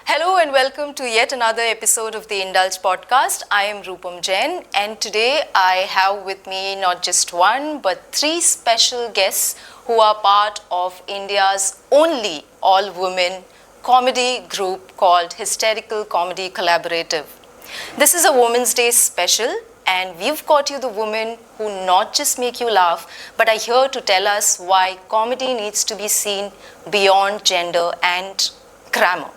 Hello and welcome to yet another episode of the Indulge podcast. I am Rupam Jain, and today I have with me not just one but three special guests who are part of India's only all-women comedy group called Hysterical Comedy Collaborative. This is a Women's Day special, and we've got you the women who not just make you laugh but are here to tell us why comedy needs to be seen beyond gender and grammar.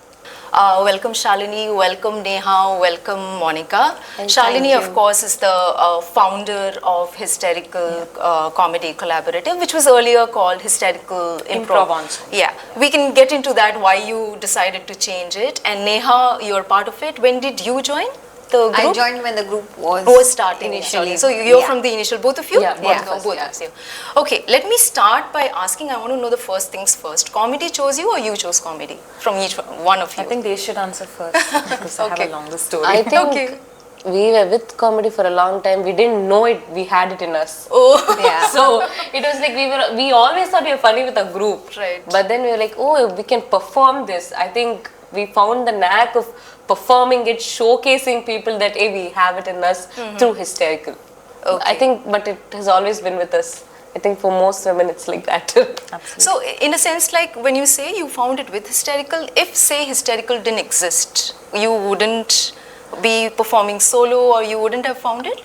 Welcome Shalini, welcome Neha, welcome Monica. Shalini, of course, is the founder of Hysterical Comedy Collaborative, which was earlier called Hysterical Improv. Ensemble. Yeah, we can get into that, why you decided to change it. And Neha, you're part of it. When did you join the group? I joined when the group was starting initially. So you're from the initial, both of you? Yeah, both of you. Okay, let me start by asking, I want to know the first things first. Comedy chose you or you chose comedy? From each one of you. I think they should answer first because I have a longer story. I think we were with comedy for a long time. We didn't know it. We had it in us. Oh, Yeah. So it was like we always thought we were funny with a group. Right. But then we were like, oh, we can perform this. I think we found the knack of performing it, showcasing people that hey, we have it in us through Hysterical. Okay. I think, but it has always been with us. I think for most women it's like that. Absolutely. So in a sense, like when you say you found it with Hysterical, if say Hysterical didn't exist, you wouldn't be performing solo or you wouldn't have found it?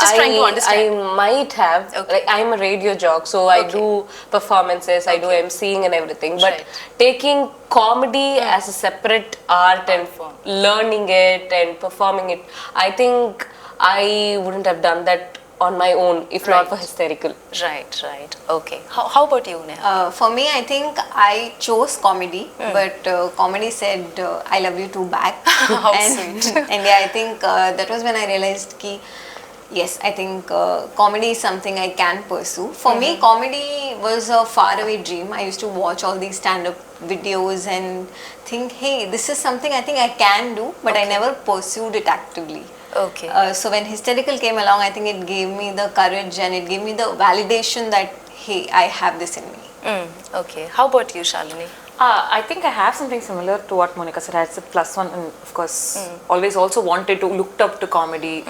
Just trying to understand. I might have. Okay. Like, I'm a radio jock, so I do performances, I do MCing and everything. But Right. taking comedy as a separate art and form. learning it and performing it, I think I wouldn't have done that on my own if not for Hysterical. Right. Okay. How about you, Neha? For me, I think I chose comedy, but comedy said, I love you too back. How and, sweet. And yeah, I think that was when I realized ki, yes, I think comedy is something I can pursue. For me, comedy was a faraway dream. I used to watch all these stand-up videos and think, hey, this is something I think I can do, but I never pursued it actively. Okay. So when Hysterical came along, I think it gave me the courage and it gave me the validation that, hey, I have this in me. Okay. How about you, Shalini? I think I have something similar to what Monica said. I said plus one, and of course, always also wanted to looked up to comedy.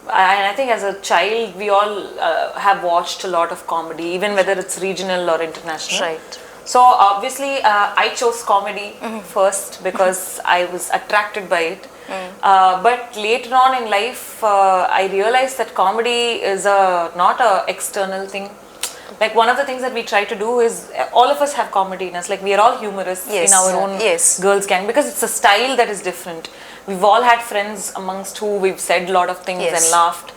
And I think as a child, we all have watched a lot of comedy, even whether it's regional or international. Right. So obviously, I chose comedy first because I was attracted by it. But later on in life, I realized that comedy is not a external thing. Like one of the things that we try to do is all of us have comedy in us. Like we are all humorous in our own girls' gang because it's a style that is different. We've all had friends amongst who we've said a lot of things and laughed.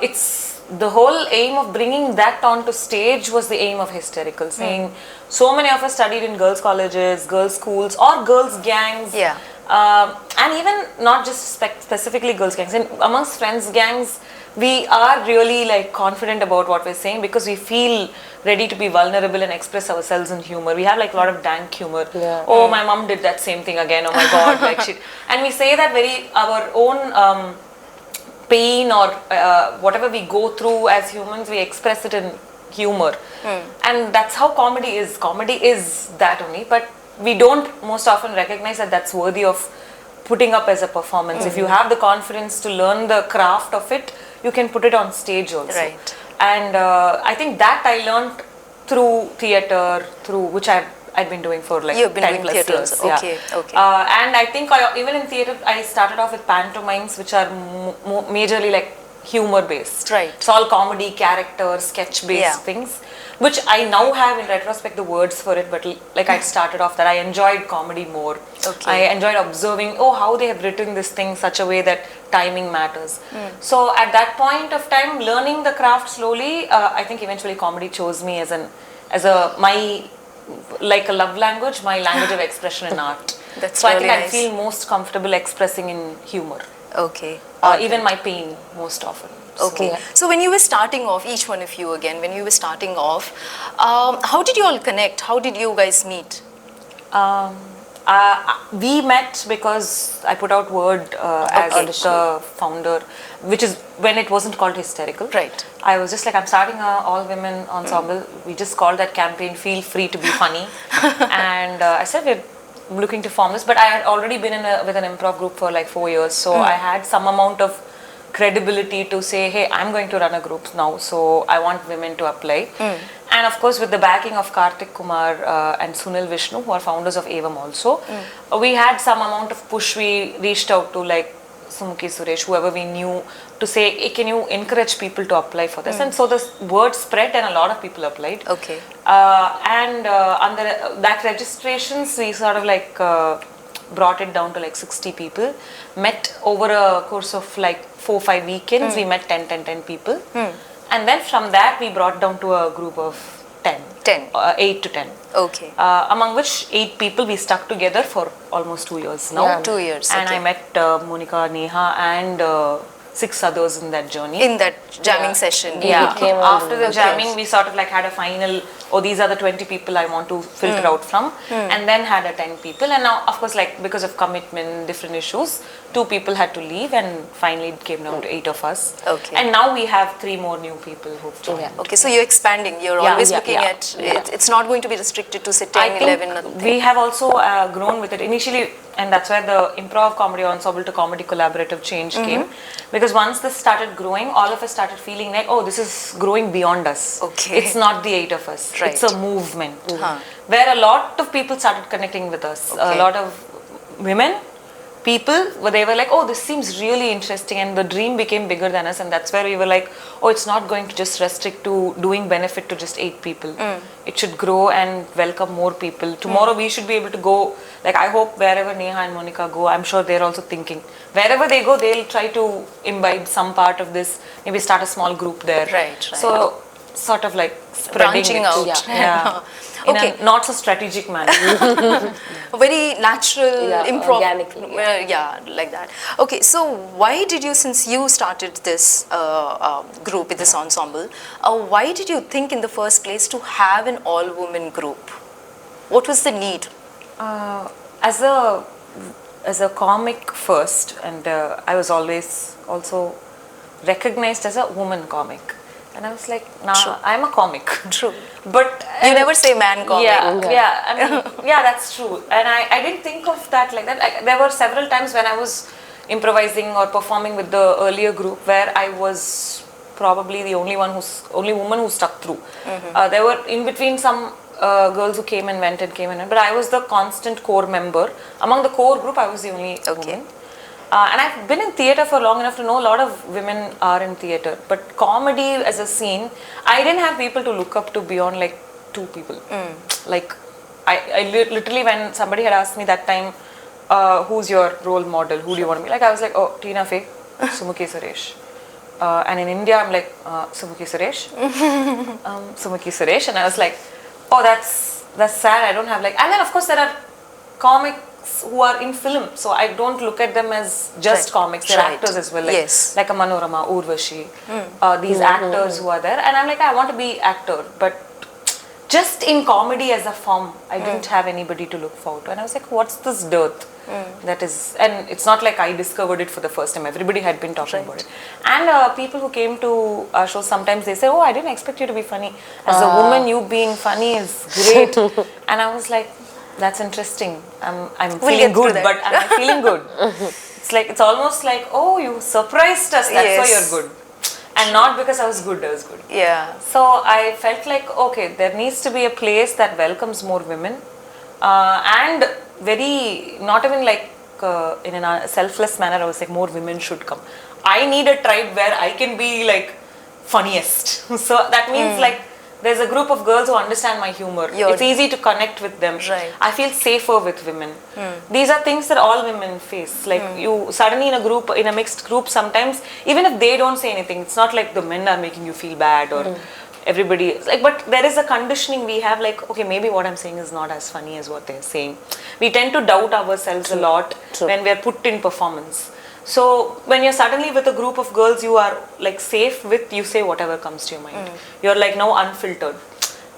It's the whole aim of bringing that onto stage was the aim of Hysterical. Saying so many of us studied in girls' colleges, girls' schools, or girls' gangs. Yeah. And even not just specifically girls' gangs. Amongst friends' gangs, we are really like confident about what we're saying because we feel ready to be vulnerable and express ourselves in humor. We have like a lot of dank humor. Yeah. Oh, my mom did that same thing again. Oh my God, like shit. And we say that our own pain or whatever we go through as humans, we express it in humor. And that's how comedy is. Comedy is that only, but we don't most often recognize that that's worthy of putting up as a performance. If you have the confidence to learn the craft of it, you can put it on stage also. Right. And I think that I learned through theatre, through which I've been doing for like You've been 10 doing plus theatre years. also. Okay. And I think even in theatre, I started off with pantomimes, which are majorly like humor based. Right. It's all comedy, character, sketch based things, which I now have in retrospect the words for it, but like I started off that I enjoyed comedy more. Okay. I enjoyed observing, how they have written this thing such a way that timing matters. So at that point of time, learning the craft slowly, I think eventually comedy chose me as my like a love language, my language of expression in art. That's so really I think nice. I feel most comfortable expressing in humor. Okay. Even my pain most often. Okay. So when you were starting off, each one of you again, when you were starting off, how did you all connect? How did you guys meet? We met because I put out word as the founder, which is when it wasn't called Hysterical. Right. I was just like, I'm starting a all-women ensemble. We just called that campaign "Feel Free to Be Funny," and I said looking to form this, but I had already been with an improv group for like 4 years, so I had some amount of credibility to say, hey, I'm going to run a group now, so I want women to apply. And of course, with the backing of Karthik Kumar and Sunil Vishnu, who are founders of Evam also, we had some amount of push. We reached out to like Sumukhi Suresh, whoever we knew, to say, hey, can you encourage people to apply for this? And so the word spread and a lot of people applied. Okay. And under that registrations, we sort of like brought it down to like 60 people, met over a course of like 4-5 weekends, we met 10 people. And then from that, we brought down to a group of 10. 8 to 10. Okay. Among which 8 people we stuck together for almost 2 years now. Yeah. 2 years. And okay. I met Monica, Neha, and 6 others in that journey. In that jamming session. Yeah. came on After the jamming, we sort of like had a final, oh, these are the 20 people I want to filter out from, and then had a 10 people. And now, of course, like because of commitment, different issues, 2 people had to leave, and finally it came down to 8 of us. Okay. And now we have 3 more new people who've joined. Yeah. Okay, so you're expanding. You're Yeah, always yeah, looking yeah. at Yeah. it's not going to be restricted to say 10, I think 11. Nothing. we have also grown with it initially, and that's where the Improv Comedy Ensemble to Comedy Collaborative change came. Because once this started growing, all of us started feeling like, oh, this is growing beyond us. Okay. It's not the 8 of us. Right. It's a movement. Huh. Where a lot of people started connecting with us. Okay. A lot of women, people, where they were like, oh, this seems really interesting, and the dream became bigger than us, and that's where we were like, oh, it's not going to just restrict to doing benefit to just 8 people. It should grow and welcome more people. Tomorrow we should be able to go, like I hope wherever Neha and Monica go, I'm sure they're also thinking, wherever they go, they'll try to imbibe some part of this, maybe start a small group there. Right. So sort of like spreading Branching it. out. Yeah. In Okay. a not so strategic manner. Very natural, Yeah, improv. organically, Yeah, like that. Okay, so why did you, since you started this group, this ensemble, why did you think in the first place to have an all-women group? What was the need? As a comic first, and I was always also recognized as a woman comic, and I was like, nah, True. I'm a comic. True. But You never say man comic. yeah, I mean, yeah, that's true. And I didn't think of that like that. There were several times when I was improvising or performing with the earlier group where I was probably the only woman who stuck through. There were in between some girls who came and went, but I was the constant core member. Among the core group, I was the only woman. And I've been in theatre for long enough to know a lot of women are in theatre. But comedy as a scene, I didn't have people to look up to beyond like 2 people. Like, I literally, when somebody had asked me that time, who's your role model? Who do you want to be? Like, I was like, oh, Tina Fey, Sumukhi Suresh. And in India, I'm like, Sumukhi Suresh. Sumukhi Suresh. And I was like, oh, that's sad. I don't have like, and then of course there are comics who are in film, so I don't look at them as just comics. They're actors as well, like, Yes. like a Manorama, Urvashi, these actors who are there, and I'm like, I want to be actor, but just in comedy as a form, I didn't have anybody to look forward to, and I was like, what's this dearth? That is, and it's not like I discovered it for the first time. Everybody had been talking about it, and people who came to our shows, sometimes they say, "Oh, I didn't expect you to be funny. As a woman, you being funny is great." And I was like, "That's interesting. I'm feeling get through good, that. but am I feeling good?" It's almost like, "Oh, you surprised us. That's why you're good." And not because I was good, Yeah. So I felt like, okay, there needs to be a place that welcomes more women, and very, not even like in a selfless manner, I was like, more women should come. I need a tribe where I can be like funniest. So that means like there's a group of girls who understand my humor. It's easy to connect with them. Right. I feel safer with women. These are things that all women face. Like you suddenly in a group, in a mixed group, sometimes even if they don't say anything, it's not like the men are making you feel bad or everybody is like, but there is a conditioning we have, like, okay, maybe what I'm saying is not as funny as what they're saying. We tend to doubt ourselves a lot when we are put in performance. So when you're suddenly with a group of girls you are like safe with, you say whatever comes to your mind. You're like now unfiltered.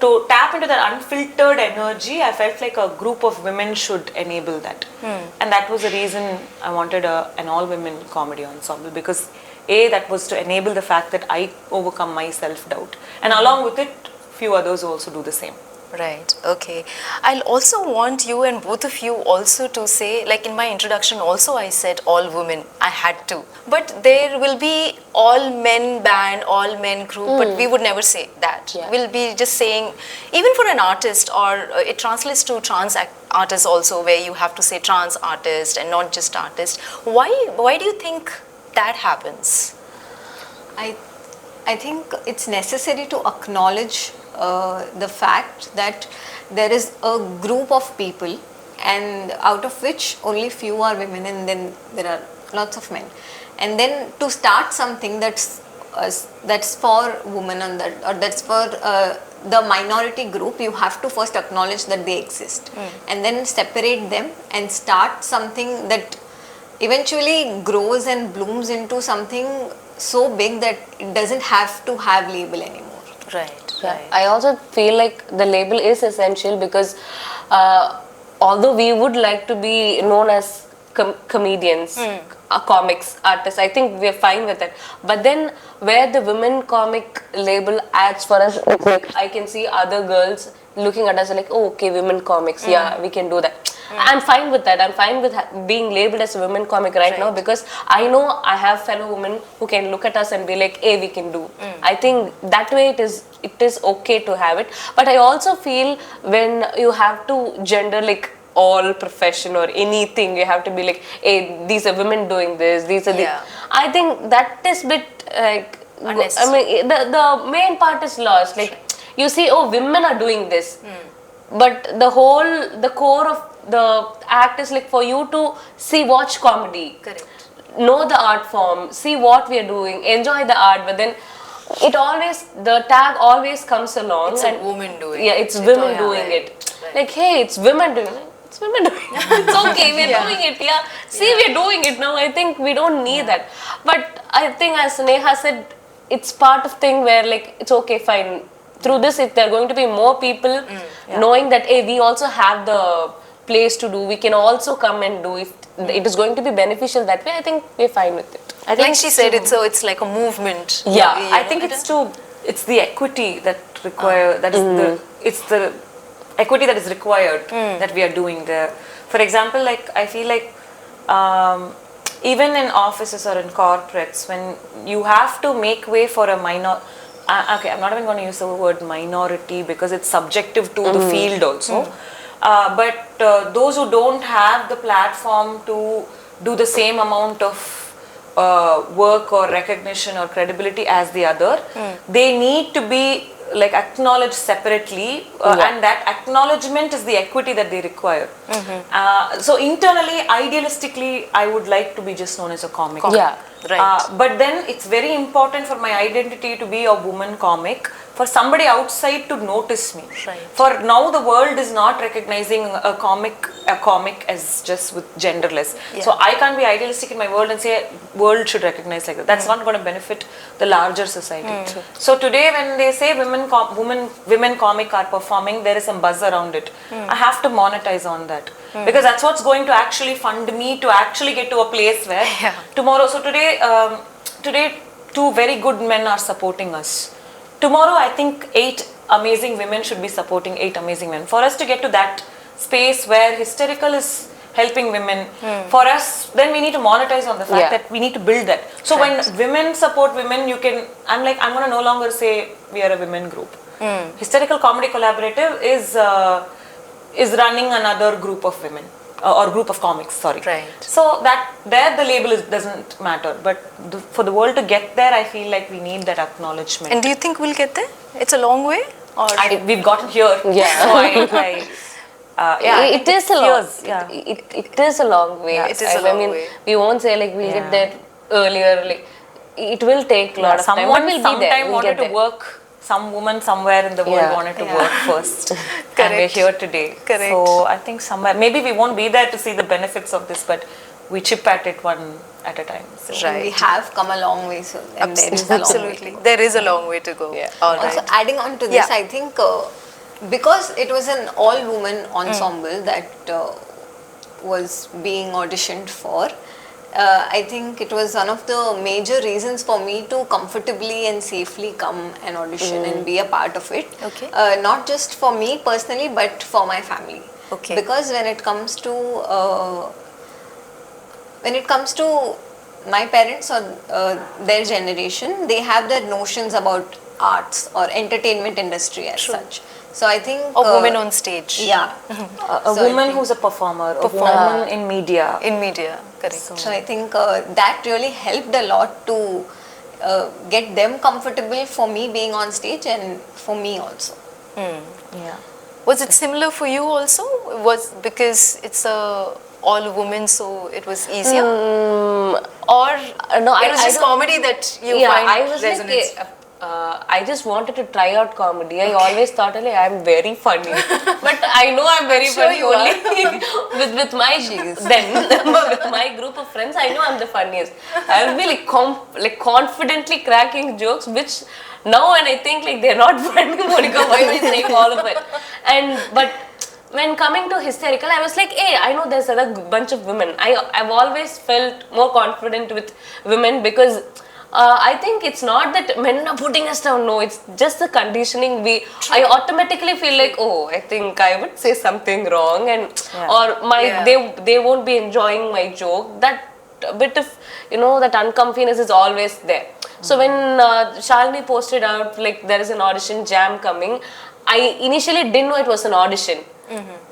To tap into that unfiltered energy, I felt like a group of women should enable that. And that was the reason I wanted an all-women comedy ensemble, because that was to enable the fact that I overcome my self-doubt. And along with it, few others also do the same. Right, okay. I'll also want you and both of you also to say, like in my introduction also I said all women, I had to. But there will be all men band, all men group, but we would never say that. Yeah. We'll be just saying, even for an artist, or it translates to trans artists also, where you have to say trans artist and not just artist. Why do you think that happens? I think it's necessary to acknowledge the fact that there is a group of people, and out of which only few are women, and then there are lots of men. And then to start something that's for women, and that, or that's for the minority group, you have to first acknowledge that they exist, and then separate them and start something that eventually grows and blooms into something so big that it doesn't have to have label anymore. Right, Yeah. right. I also feel like the label is essential because although we would like to be known as comedians, comics, artists, I think we're fine with it. But then where the women comic label adds for us, it's like I can see other girls looking at us like, oh, okay, women comics, yeah, we can do that. I'm fine with that. I'm fine with being labeled as a women comic right now, because I know I have fellow women who can look at us and be like, hey, we can do. I think that way it is okay to have it. But I also feel when you have to gender like all profession or anything, you have to be like, hey, these are women doing this, these are Yeah. I think that is bit like, I Unnecessary. mean, the main part is lost. Like, you see, oh, women are doing this. But the core of the act is like for you to watch comedy. Correct. Know the art form, see what we are doing, enjoy the art, but then the tag always comes along. It's a woman doing Yeah, it. it's women Yeah, doing right, it. right. Like, hey, it's women doing it. It's women doing it. It's okay, we're doing it, yeah. See, we're doing it now. I think we don't need that. But I think as Neha said, it's part of thing where like, it's okay, fine. Through this, if there are going to be more people knowing that, hey, we also have the place to do, we can also come and do. If it is going to be beneficial that way, I think we're fine with it. I think Like she said, it's like a movement. Yeah, I think it's the equity that require that is it's the equity that is required that we are doing there. For example, like I feel like even in offices or in corporates, when you have to make way for a minor. Okay, I'm not even going to use the word minority because it's subjective to the field also. But those who don't have the platform to do the same amount of work or recognition or credibility as the other, they need to be like acknowledged separately, and that acknowledgement is the equity that they require. So internally, idealistically, I would like to be just known as a comic. Yeah. Right. But then it's very important for my identity to be a woman comic, for somebody outside to notice me. Right. For now, the world is not recognizing a comic as just with genderless. Yeah. So I can't be idealistic in my world and say world should recognize like that. That's not going to benefit the larger society. So today, when they say women comic are performing, there is some buzz around it. I have to monetize on that. Because that's what's going to actually fund me to actually get to a place where tomorrow. So today 2 very good men are supporting us. Tomorrow I think 8 amazing women should be supporting 8 amazing men. For us to get to that space where Hysterical is helping women, for us, then we need to monetize on the fact that we need to build that. So when women support women, I'm going to no longer say we are a women group. Hysterical Comedy Collaborative is running another group of women or group of comics, sorry. Right. So that there the label doesn't matter, but for the world to get there, I feel like we need that acknowledgement. And do you think we'll get there? It's a long way? Or We've gotten here. Yeah. So It is a long. years, It is a long way. it is a long way. We won't say like we'll get there earlier. Like it will take a lot of time. But Someone we'll be there. sometime We'll wanted get to there. work. Some woman somewhere in the world wanted to work first. And we're Correct. here today. Correct. So I think somewhere, maybe we won't be there to see the benefits of this, but we chip at it one at a time. So. Right. We have come a long way, so and there is a long way. Absolutely. There is a long way to go. Yeah. All right. Also, adding on to this, Yeah. I think because it was an all-woman ensemble that was being auditioned for, I think it was one of the major reasons for me to comfortably and safely come and audition and be a part of it. Okay. Not just for me personally, but for my family. Okay. Because when it comes to my parents or their generation, they have their notions about arts or entertainment industry as such. So I think Or women on stage. yeah. A So I woman think- who's a performer, a woman in media. In media, correct. So I think that really helped a lot to get them comfortable for me being on stage and for me also. Yeah. Was it similar for you also? Was because it's a all women, so it was easier? Or no, it was I just don't- comedy that you yeah, find I was resonates? like, I just wanted to try out comedy. I always thought like I'm very funny, but I know I'm very Sure funny you are. only with my with my group of friends. I know I'm the funniest. I'll be like confidently cracking jokes, which now when I think like they're not funny, Monica, why are you saying all of it? But when coming to hysterical, I was like, hey, I know there's a bunch of women. I've always felt more confident with women because I think it's not that men are putting us down. No, it's just the conditioning. I automatically feel like, oh, I think I would say something wrong, and or they won't be enjoying my joke. That bit of that uncomfiness is always there. So when Shalini posted out like there is an audition jam coming, I initially didn't know it was an audition.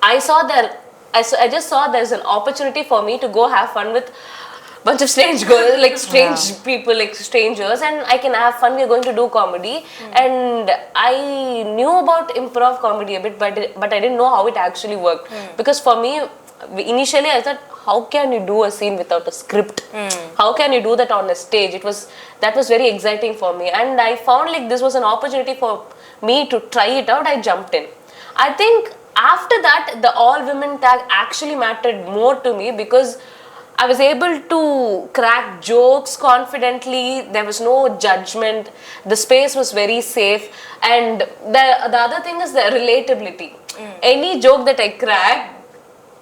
I saw that I just saw there's an opportunity for me to go have fun with bunch of strange girls, like strange people, like strangers, and I can have fun. We're going to do comedy, and I knew about improv comedy a bit, but I didn't know how it actually worked. Because for me, initially I thought, how can you do a scene without a script? How can you do that on a stage? That was very exciting for me, and I found like this was an opportunity for me to try it out. I jumped in. I think after that, the all women tag actually mattered more to me because I was able to crack jokes confidently. There was no judgment. The space was very safe. And the other thing is the relatability. Any joke that I crack,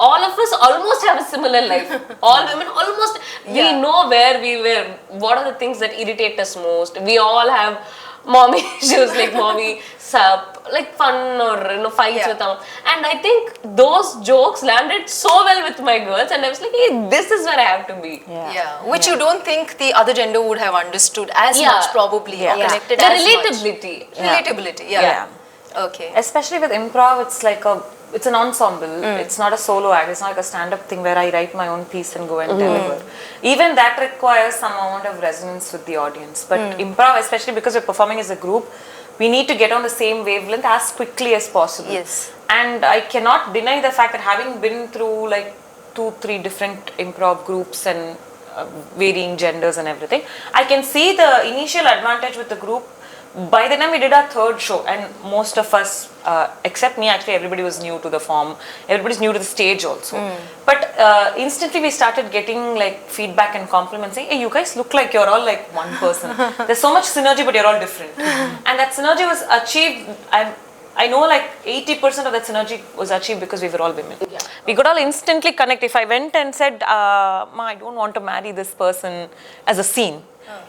all of us almost have a similar life. All women almost, we know where we were, what are the things that irritate us most. We all have mommy issues like mommy sup, like fun or fights with them. And I think those jokes landed so well with my girls, and I was like, hey, this is where I have to be. Which you don't think the other gender would have understood as much probably or connected The as relatability. much. Relatability, Okay. Especially with improv, it's an ensemble. It's not a solo act. It's not like a stand-up thing where I write my own piece and go and deliver. Even that requires some amount of resonance with the audience. But improv, especially because we're performing as a group, we need to get on the same wavelength as quickly as possible. Yes. And I cannot deny the fact that having been through like 2-3 different improv groups and varying genders and everything, I can see the initial advantage with the group. By the time we did our third show, and most of us, except me, actually everybody was new to the form, everybody's new to the stage also. But instantly we started getting like feedback and compliments saying, hey, you guys look like you're all like one person. There's so much synergy, but you're all different. And that synergy was achieved, I know like 80% of that synergy was achieved because we were all women. We could all instantly connect. If I went and said, Ma, I don't want to marry this person as a scene,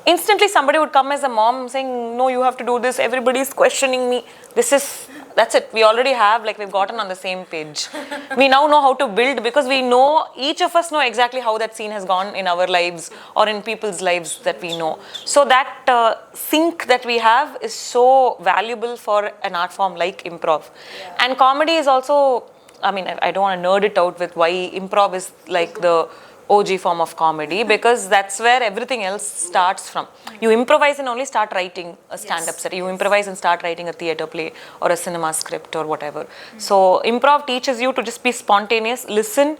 instantly somebody would come as a mom saying, no, you have to do this. Everybody's questioning me. That's it. We already have, like we've gotten on the same page. We now know how to build because we know, each of us know exactly how that scene has gone in our lives or in people's lives that we know. So that sync that we have is so valuable for an art form like improv. And comedy is also, I mean, I don't want to nerd it out with why improv is like the OG form of comedy, because that's where everything else starts from. You improvise and only start writing a stand-up set. You improvise and start writing a theatre play or a cinema script or whatever. So improv teaches you to just be spontaneous, listen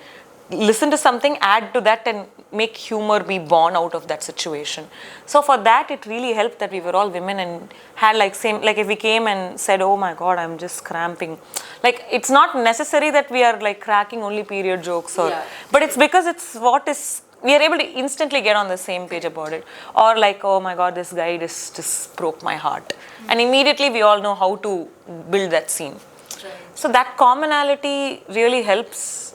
to something, add to that, and make humor be born out of that situation. So for that, it really helped that we were all women and had like if we came and said, oh my God, I'm just cramping. Like, it's not necessary that we are like cracking only period jokes but it's because we are able to instantly get on the same page about it. Or like, oh my God, this guy just broke my heart. And immediately we all know how to build that scene. So that commonality really helps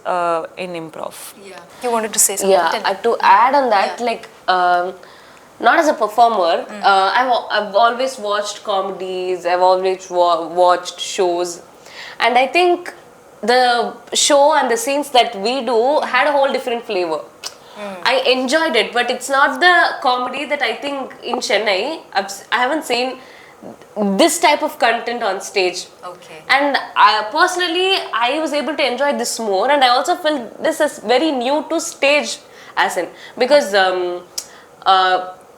in improv. Yeah. You wanted to say something? Yeah, Tell me. to add on that, like, not as a performer, I've always watched comedies, I've always watched shows, and I think the show and the scenes that we do had a whole different flavor. I enjoyed it, but it's not the comedy that I think in Chennai, I haven't seen this type of content on stage. Okay. And personally, I was able to enjoy this more, and I also felt this is very new to stage, as in, because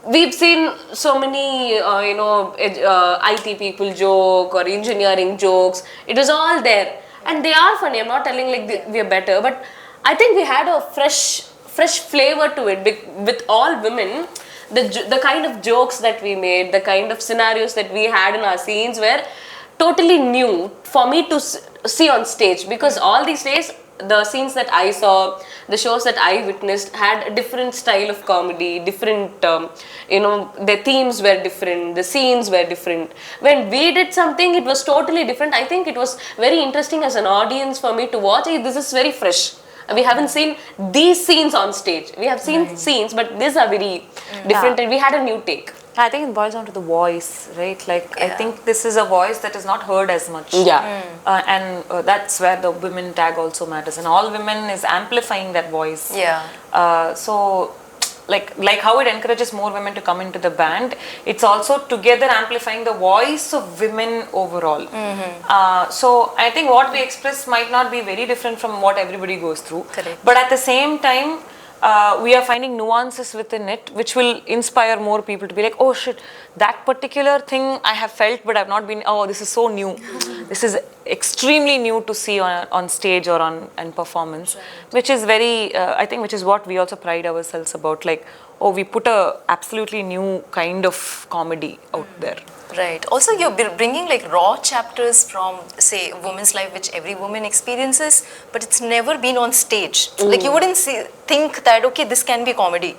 we've seen so many, IT people joke or engineering jokes. It was all there, and they are funny. I'm not telling like we are better, but I think we had a fresh flavor to it with all women. The kind of jokes that we made, the kind of scenarios that we had in our scenes were totally new for me to see on stage, because all these days the scenes that I saw, the shows that I witnessed had a different style of comedy, different, the themes were different, the scenes were different. When we did something, it was totally different. I think it was very interesting as an audience for me to watch. Hey, this is very fresh. We haven't seen these scenes on stage. We have seen scenes, but these are very different, and we had a new take. I think it boils down to the voice, right? Like, I think this is a voice that is not heard as much. Yeah. And that's where the women tag also matters. And all women is amplifying that voice. Yeah. So, like how it encourages more women to come into the band, it's also together amplifying the voice of women overall. So I think what we express might not be very different from what everybody goes through. Correct. But at the same time, we are finding nuances within it which will inspire more people to be like, oh shit, that particular thing I have felt but I've not been, oh, this is so new. This is extremely new to see on stage or on performance, which is very, I think, which is what we also pride ourselves about. Like, oh, we put a absolutely new kind of comedy out there. Right. Also, you're bringing like raw chapters from, say, a woman's life, which every woman experiences, but it's never been on stage. Like, you wouldn't think that, okay, this can be comedy.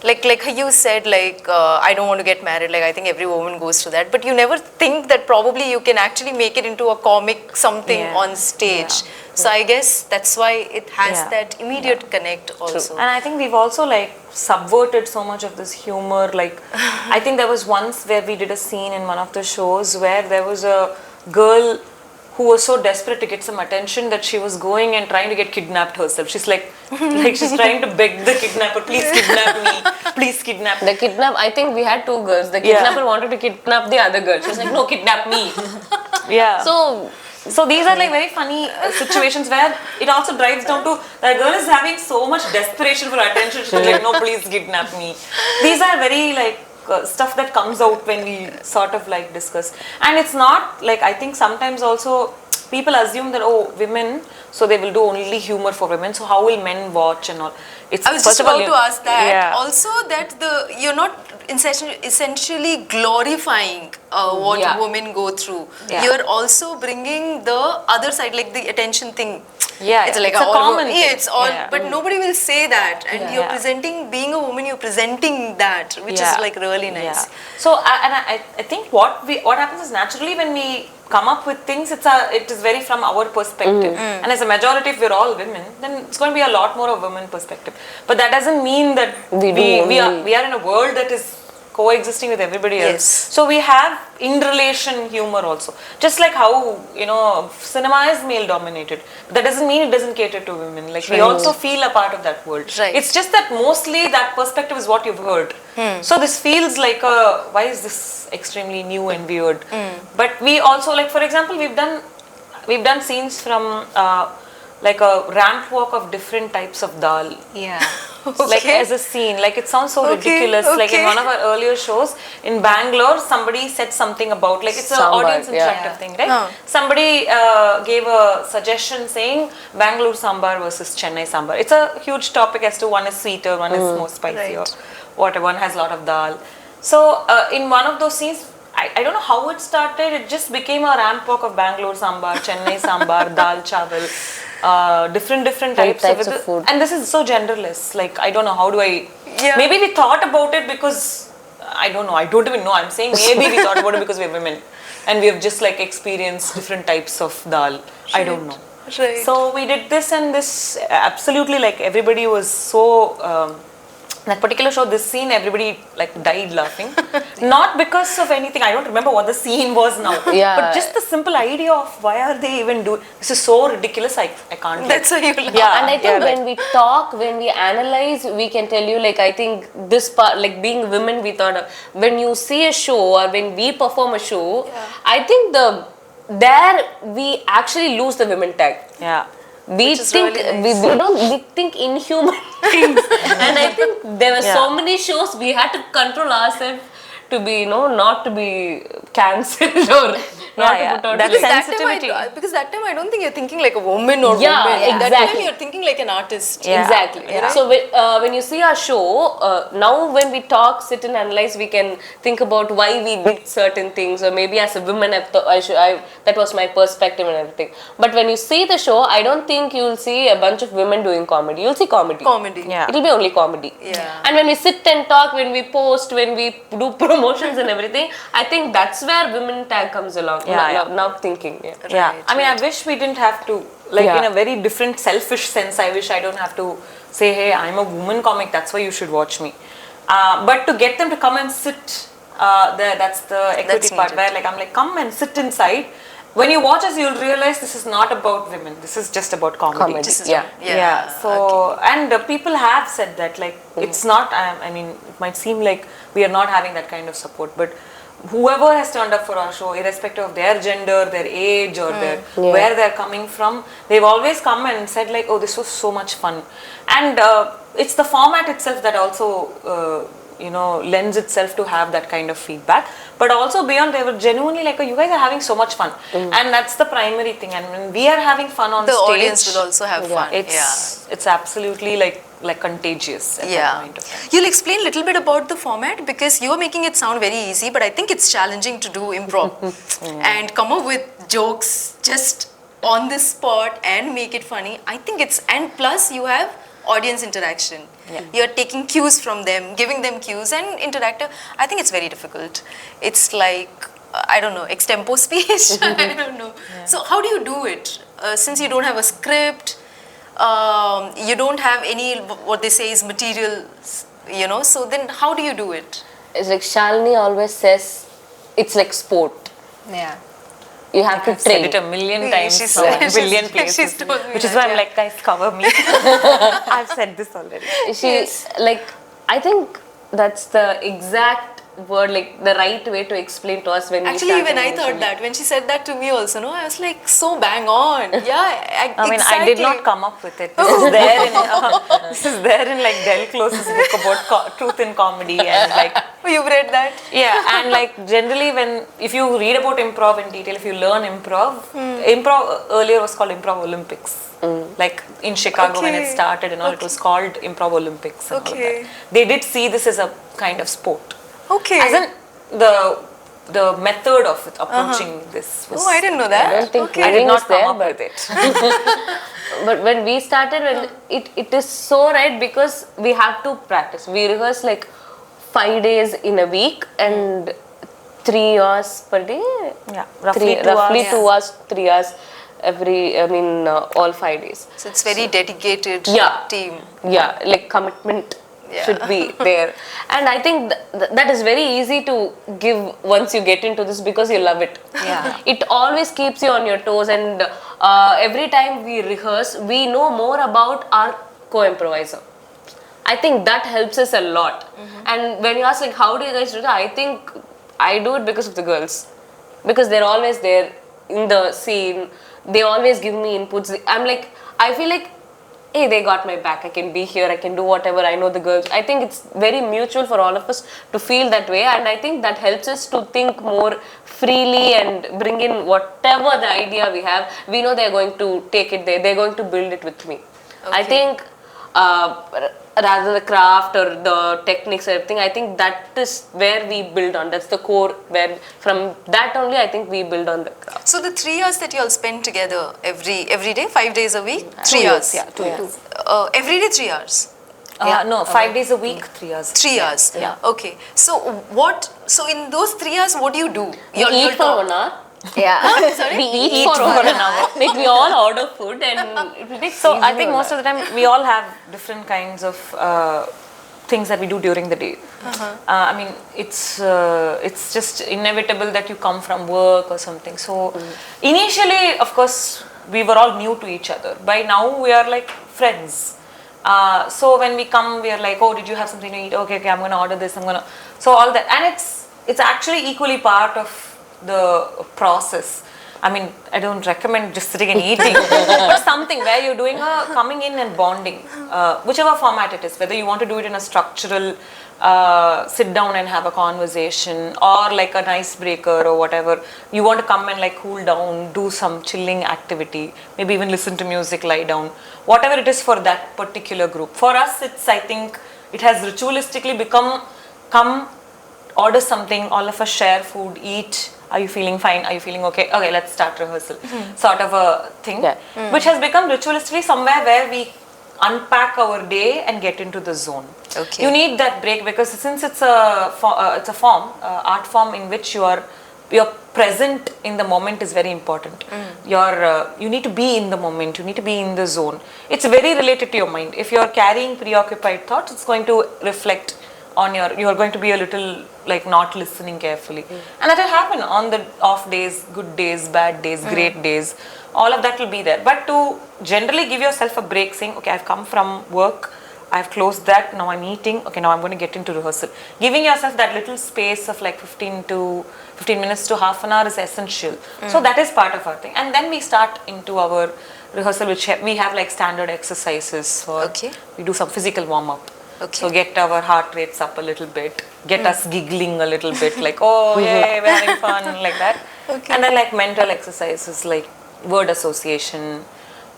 Like you said, like, I don't want to get married. Like, I think every woman goes through that. But you never think that probably you can actually make it into a comic something on stage. So I guess that's why it has that immediate connect also. And I think we've also like subverted so much of this humor. Like, I think there was once where we did a scene in one of the shows where there was a girl who was so desperate to get some attention that she was going and trying to get kidnapped herself. She's like she's trying to beg the kidnapper, please kidnap me, please kidnap me. I think we had two girls. The kidnapper wanted to kidnap the other girl. She was like, no, kidnap me. So these are like very funny situations where it also drives down to the girl is having so much desperation for attention. She's like, no, please kidnap me. These are very like stuff that comes out when we sort of like discuss. And it's not like, I think sometimes also people assume that, oh, women, so they will do only humor for women. So how will men watch and all? It's, I was just about to ask that. Yeah. Also, that you're not essentially glorifying what women go through. Yeah. You're also bringing the other side, like the attention thing. Yeah, it's like a common thing. it's all, but nobody will say that. And you're Yeah. presenting, being a woman, you're presenting that, which is like really nice. Yeah. So, I think what happens is naturally when we come up with things, it is very from our perspective. And as a majority, if we're all women, then it's going to be a lot more of women perspective. But that doesn't mean that we are in a world that is coexisting with everybody else. So we have in relation humor also. Just like how, cinema is male dominated. That doesn't mean it doesn't cater to women. Like we also feel a part of that world. Right. It's just that mostly that perspective is what you've heard. So this feels like why is this extremely new and weird? But we also, like for example, we've done scenes from like a ramp walk of different types of dal. Yeah. Like as a scene, like it sounds so ridiculous. Like in one of our earlier shows in Bangalore, somebody said something about, like it's an audience interactive thing, right? Somebody gave a suggestion saying Bangalore sambar versus Chennai sambar. It's a huge topic as to one is sweeter, one is more spicy, or whatever. One has a lot of dal. So in one of those scenes, I don't know how it started. It just became a ramp walk of Bangalore sambar, Chennai sambar, dal chawal. Different types of food. And this is so genderless. Like, I don't know, how do I... Maybe we thought about it because... I don't know, I don't even know. I'm saying maybe we thought about it because we're women. and we have just like experienced different types of dal. I don't know. Right. So we did this, and this absolutely, like, everybody was so that particular show, this scene, everybody like died laughing. Not because of anything, I don't remember what the scene was now. Yeah. But just the simple idea of why are they even doing this is so ridiculous, I can't. That's why you laugh. Yeah, and I think when we talk, when we analyze, we can tell you, like, I think this part, like being women, we thought of, when you see a show or when we perform a show, I think there we actually lose the women tag. Yeah. We think we think inhuman things, and I think there were so many shows we had to control ourselves to be, not to be cancelled or not to put out. That's sensitivity. Because that time I don't think you're thinking like a woman or woman. Exactly. That time you're thinking like an artist. Yeah. Exactly. Yeah. So when you see our show, now when we talk, sit and analyze, we can think about why we did certain things, or maybe as a woman, that was my perspective and everything. But when you see the show, I don't think you'll see a bunch of women doing comedy. You'll see comedy. Yeah. It'll be only comedy. Yeah. And when we sit and talk, when we post, when we do promotions and everything, I think that's where women tag comes along. Now thinking. Yeah. Right, I mean, I wish we didn't have to, like, in a very different selfish sense, I wish I don't have to say, hey, I'm a woman comic, that's why you should watch me. But to get them to come and sit there, that's the equity part where, like, I'm like, come and sit inside. When you watch us, you'll realize this is not about women. This is just about comedy. So, and people have said that, like, it's not, I mean, it might seem like we are not having that kind of support, but whoever has turned up for our show, irrespective of their gender, their age, or where they're coming from, they've always come and said, like, oh, this was so much fun. And it's the format itself that also lends itself to have that kind of feedback. But also beyond, they were genuinely like, oh, you guys are having so much fun. And that's the primary thing. And when we are having fun on the stage, audience will also have fun. It's absolutely like contagious at that point of time. You'll explain a little bit about the format, because you're making it sound very easy, but I think it's challenging to do improv and come up with jokes just on the spot and make it funny. I think and plus you have audience interaction. You're taking cues from them, giving them cues, and interactive. I think it's very difficult. It's like, I don't know, extempo speech. I don't know. So how do you do it? Since you don't have a script, you don't have any, what they say is material, so then how do you do it? It's like Shalini always says, it's like sport. Yeah. You have to train. Said it a million times, She's a billion places. She's told me which is that, why I'm like, guys, cover me. I've said this already. Like, I think that's the exact word, like the right way to explain to us when Actually, we even I thought that when she said that to me also, I was like, so bang on. Yeah, I mean, I did not come up with it. This is there in like Del Close's book about truth in comedy, and like. You've read that? Yeah, and like generally if you read about improv in detail, if you learn improv, improv earlier was called Improv Olympics. Like in Chicago when it started and all, it was called Improv Olympics. And all that. They did see this as a kind of sport. Okay. As in the method of it, approaching this was. Oh, I didn't know that. I don't think I did not come up but with it. but when we started, it is so right, because we have to practice. We rehearse like 5 days in a week and 3 hours per day. Yeah, roughly 2 2 hours, 3 hours all 5 days. So it's very dedicated team. Yeah, like commitment should be there. And I think that is very easy to give once you get into this, because you love it. Yeah. It always keeps you on your toes, and every time we rehearse, we know more about our co-improviser. I think that helps us a lot. And when you ask like, how do you guys do that? I think I do it because of the girls. Because they're always there in the scene. They always give me inputs. I feel like, hey, they got my back. I can be here. I can do whatever. I know the girls. I think it's very mutual for all of us to feel that way. And I think that helps us to think more freely and bring in whatever the idea we have. We know they're going to take it there. They're going to build it with me. Okay. I think rather the craft or the techniques and everything, I think that is where we build on. That's the core, where from that only I think we build on the craft. So the 3 hours that you all spend together every day, 5 days a week, 3 2 hours. years, yeah, 2 years. Every day 3 hours. No, 5 days a week, 3 hours. 3 hours. Yeah. Okay. So in those 3 hours, what do you do? We eat for 1 hour. Yeah. We eat for 1 hour. Like we all order food and it will take So I think most of the time we all have different kinds of things that we do during the day. I mean, it's just inevitable that you come from work or something. So initially, of course, we were all new to each other. By now, we are like friends. So when we come, we are like, oh, did you have something to eat? Okay, I'm going to order this. So all that, and it's actually equally part of the process. I mean, I don't recommend just sitting and eating, but something where you're doing coming in and bonding, whichever format it is, whether you want to do it in a structural, sit down and have a conversation, or like an icebreaker or whatever. You want to come and like cool down, do some chilling activity, maybe even listen to music, lie down, whatever it is for that particular group. For us, I think it has ritualistically become, come, order something, all of us share food, eat. Are you feeling fine? Are you feeling okay? Okay, let's start rehearsal. Sort of a thing, which has become ritualistically somewhere where we unpack our day and get into the zone. Okay. You need that break because since it's a form, art form in which you're present in the moment is very important. You need to be in the moment. You need to be in the zone. It's very related to your mind. If you're carrying preoccupied thoughts, it's going to reflect on you're going to be a little like not listening carefully, and that will happen on the off days, good days, bad days, great days. All of that will be there, but to generally give yourself a break, saying, okay, I've come from work, I've closed that, now I'm eating, okay, now I'm going to get into rehearsal. Giving yourself that little space of like 15 minutes to half an hour is essential. So that is part of our thing, and then we start into our rehearsal, which we have like standard exercises for. We do some physical warm-up. So get our heart rates up a little bit, get us giggling a little bit, like, oh, yay, we're having fun, like that. And then like mental exercises, like word association.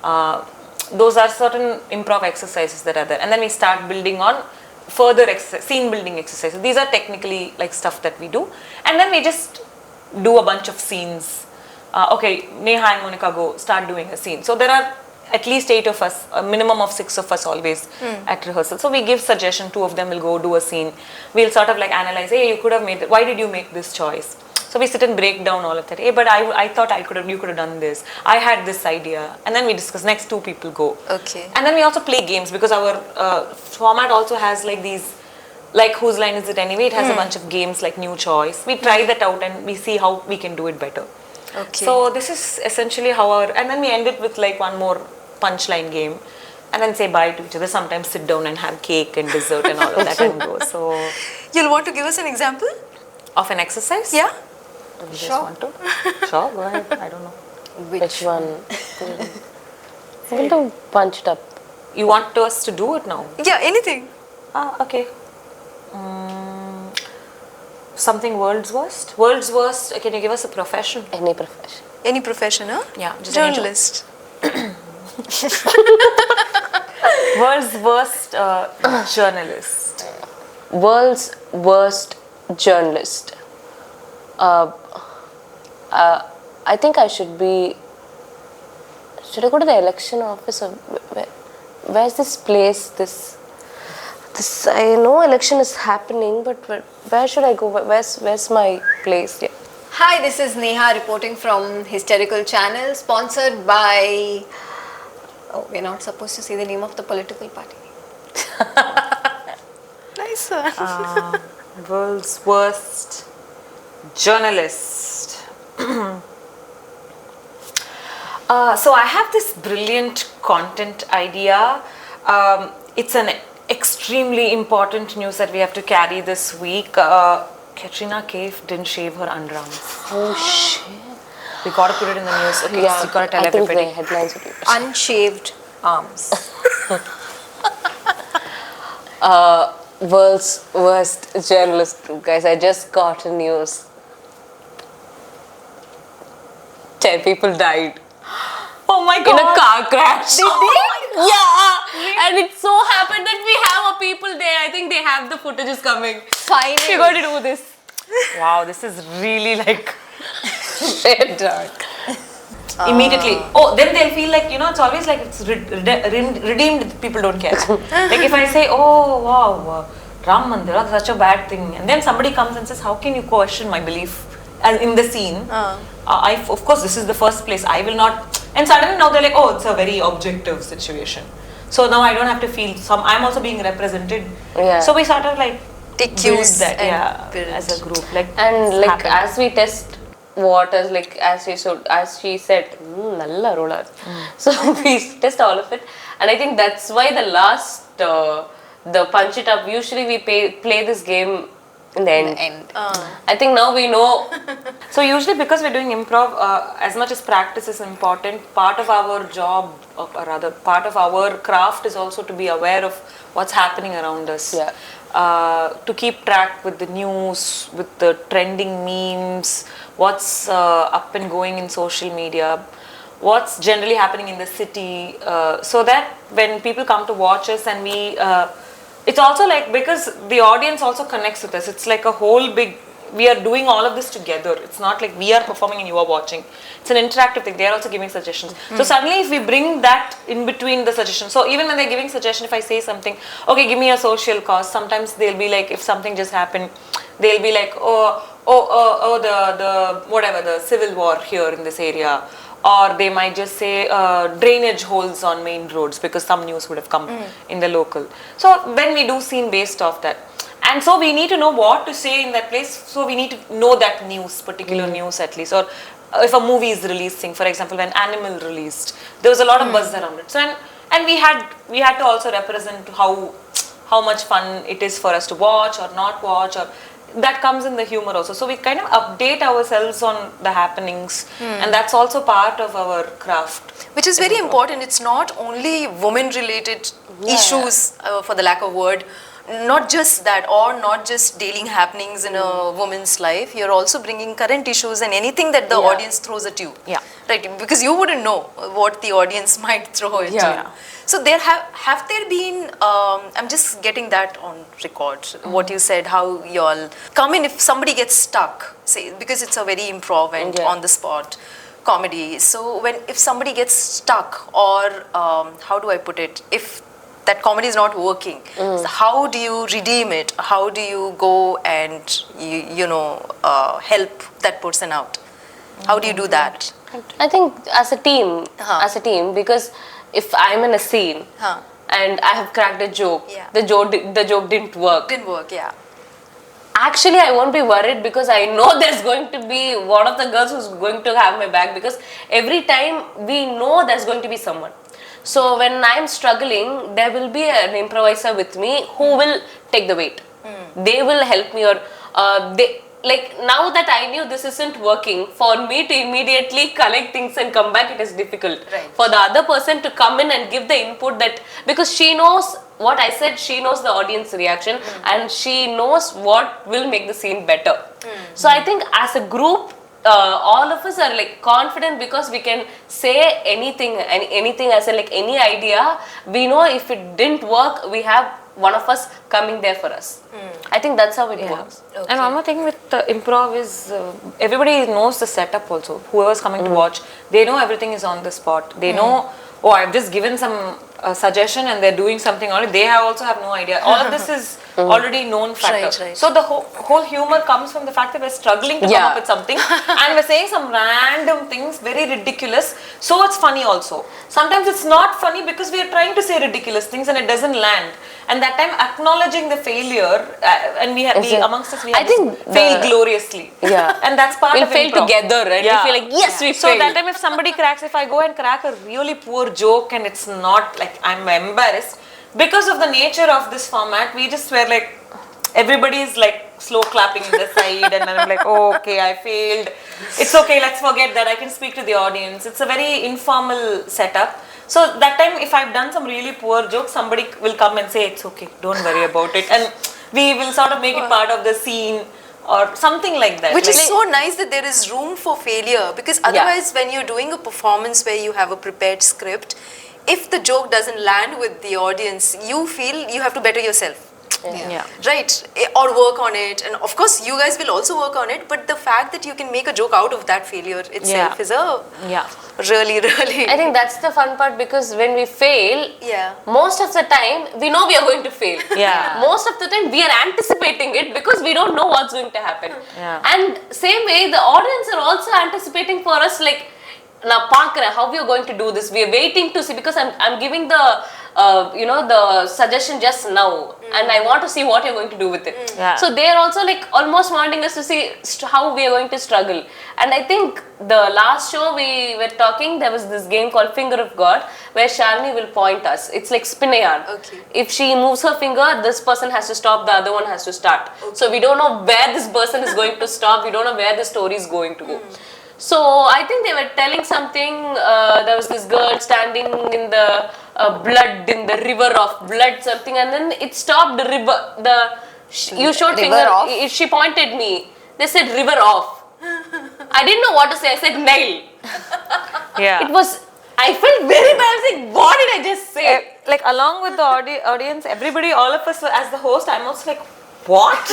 Those are certain improv exercises that are there. And then we start building on further scene building exercises. These are technically like stuff that we do. And then we just do a bunch of scenes. Okay, Neha and Monica go, start doing a scene. So there are at least 8 of us, a minimum of 6 of us always at rehearsal. So we give suggestion, 2 of them will go do a scene. We'll sort of like analyze, hey, you could have made it, why did you make this choice? So we sit and break down all of that. Hey, but I thought you could have done this. I had this idea. And then we discuss, next 2 people go. Okay. And then we also play games because our format also has like these, like whose line is it anyway? It has a bunch of games like new choice. We try that out and we see how we can do it better. Okay. So this is essentially how and then we end it with like one more punchline game and then say bye to each other. Sometimes sit down and have cake and dessert and all of that and go. So You'll want to give us an example? Of an exercise? Yeah. You just want to? Sure, go ahead. I don't know. Which one? We'll do punched up. You want us to do it now? Yeah, anything. Okay. Something world's worst? World's worst, can you give us a profession? Any profession. Any profession, huh? Yeah, just any journalist. World's worst journalist. World's worst journalist. I think I should be. Should I go to the election office or where's this place? This I know election is happening, but where should I go? Where's my place? Yeah. Hi, this is Neha reporting from Hysterical Channel, sponsored by. Oh, we're not supposed to say the name of the political party. Nice one. World's worst journalist. So I have this brilliant content idea. It's an extremely important news that we have to carry this week. Katrina Kaif didn't shave her underarms. Oh shit. We gotta put it in the news. Okay, Yeah, so you gotta tell I think everybody. the headlines will be. Unshaved arms. World's worst journalist group, guys. I just got a news. 10 people died Oh my in god! a car crash. They did? Yeah, and it so happened that we have a people there. I think they have the footages coming. Finally. We got to do this. Wow, this is really like Shit, dark. immediately. Oh, then they'll feel like, it's always like it's redeemed, people don't care. Like if I say, oh wow, Ram Mandir, that's such a bad thing, and then somebody comes and says, how can you question my belief in the scene? Of course, this is the first place, I will not, and suddenly now they're like, oh, it's a very objective situation. So now I don't have to feel I'm also being represented. So we sort of like take cues that, build. as a group. Like, and like as we test waters, like as she said, nalla roller. So we test all of it, and I think that's why the last the punch it up. Usually we play this game in the end. I think now we know. So usually because we're doing improv, as much as practice is important, part of our job, or rather part of our craft, is also to be aware of what's happening around us. To keep track with the news, with the trending memes, what's up and going in social media, what's generally happening in the city, so that when people come to watch us and it's also like, because the audience also connects with us, it's like a whole big, we are doing all of this together. It's not like we are performing and you are watching. It's an interactive thing. They are also giving suggestions. So suddenly if we bring that in between the suggestions, so even when they're giving suggestion, if I say something, okay, give me a social cause, sometimes they'll be like, if something just happened, they'll be like, the whatever, the civil war here in this area. Or they might just say drainage holes on main roads, because some news would have come in the local. So then we do scene based off that. And so we need to know what to say in that place. So we need to know that news, particular news at least. Or if a movie is releasing, for example, when Animal released, there was a lot of buzz around it. So and we had to also represent how much fun it is for us to watch or not watch, or that comes in the humor also. So we kind of update ourselves on the happenings, and that's also part of our craft. Which is very important. It's not only women-related issues, for the lack of word, not just that, or not just daily happenings in a woman's life. You're also bringing current issues and anything that the audience throws at you. Right, because you wouldn't know what the audience might throw at you. So there have there been, I'm just getting that on record, what you said, how you all come in if somebody gets stuck, say, because it's a very improv and on the spot comedy. So if somebody gets stuck, or how do I put it, if that comedy is not working, so how do you redeem it? How do you go and help that person out? How do you do that? I think as a team, because if I'm in a scene and I have cracked a joke, the joke didn't work. Actually, I won't be worried, because I know there's going to be one of the girls who's going to have my back, because every time we know there's going to be someone. So when I'm struggling, there will be an improviser with me who will take the weight. They will help me, or like now that I knew this isn't working, for me to immediately collect things and come back, it is difficult. For the other person to come in and give the input, that because she knows what I said, she knows the audience reaction, and she knows what will make the scene better. So I think as a group, all of us are like confident, because we can say anything as a, like any idea. We know if it didn't work, we have one of us coming there for us. I think that's how it works. And one more thing with improv is everybody knows the setup also. Whoever's coming to watch, they know everything is on the spot. They know, oh, I've just given some suggestion and they're doing something on it. They also have no idea. All of this is already known factor. So the whole humor comes from the fact that we're struggling to come up with something and we're saying some random things, very ridiculous. So it's funny also. Sometimes it's not funny because we are trying to say ridiculous things and it doesn't land. And that time acknowledging the failure, and we amongst us, we have failed gloriously. And that's part of fail improv. Together and we feel like, yes, we failed. So that time if somebody cracks, if I go and crack a really poor joke and it's not like, I'm embarrassed, because of the nature of this format, we just were like, everybody is like slow clapping in the side, and then I'm like, oh, okay, I failed. It's okay, let's forget that. I can speak to the audience. It's a very informal setup. So that time, if I've done some really poor jokes, somebody will come and say, it's okay, don't worry about it. And we will sort of make it part of the scene or something like that. Which is so nice that there is room for failure, because otherwise when you're doing a performance where you have a prepared script, if the joke doesn't land with the audience, you feel you have to better yourself. Yeah. Right, or work on it, and of course you guys will also work on it, but the fact that you can make a joke out of that failure itself is a really I think that's the fun part, because when we fail, most of the time we know we are going to fail. Most of the time we are anticipating it because we don't know what's going to happen. And same way the audience are also anticipating for us, like, now how we are going to do this. We are waiting to see, because I'm giving the the suggestion just now, and I want to see what you're going to do with it. So they are also like almost wanting us to see how we are going to struggle. And I think the last show we were talking, there was this game called Finger of God, where Shalini will point us. It's like spin a yarn. If she moves her finger, this person has to stop, the other one has to start. So we don't know where this person is going to stop, we don't know where the story is going to go. So I think they were telling something, there was this girl standing in the blood, in the river of blood something, and then it stopped the river, you showed finger, she pointed me, they said river off. I didn't know what to say, I said nail. It was, I felt very bad, I was like, what did I just say? Like along with the audience, everybody, all of us as the host, I'm also like, what?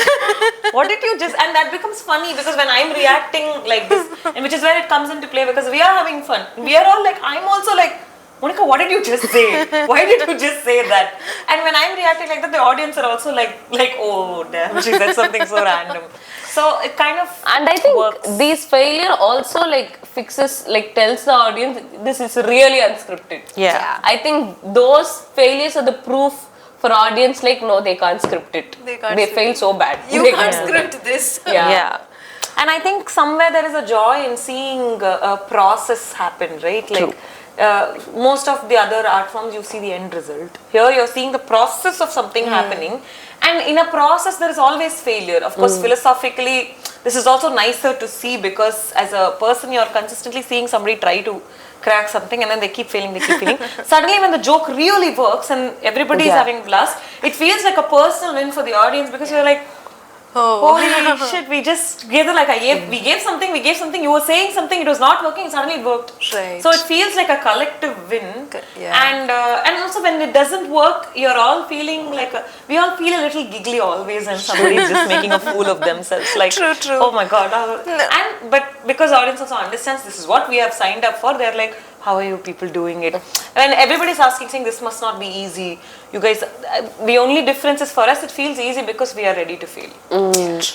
What did you just, and that becomes funny because when I'm reacting like this, and which is where it comes into play, because we are having fun. We are all like, I'm also like, Monica, what did you just say? Why did you just say that? And when I'm reacting like that, the audience are also like, oh damn, she said something so random. So it kind of and I think works. These failure also like fixes, like tells the audience this is really unscripted. I think those failures are the proof for audience, like, no, they can't script it. They fail so bad. You can't script this. And I think somewhere there is a joy in seeing a process happen, right? Like most of the other art forms, you see the end result. Here you're seeing the process of something happening, and in a process there is always failure. Of course, philosophically, this is also nicer to see, because as a person you're consistently seeing somebody try to crack something and then they keep failing. Suddenly when the joke really works and everybody is having blast, it feels like a personal win for the audience, because you're like, holy shit, we just gave we gave something, you were saying something, it was not working, suddenly it worked. So it feels like a collective win. And also when it doesn't work, you're all feeling like, we all feel a little giggly always when somebody is just making a fool of themselves. Like, oh my god. But because audience also understands this is what we have signed up for, they're like, how are you people doing it? And everybody's asking, saying this must not be easy. You guys, the only difference is for us, it feels easy because we are ready to fail.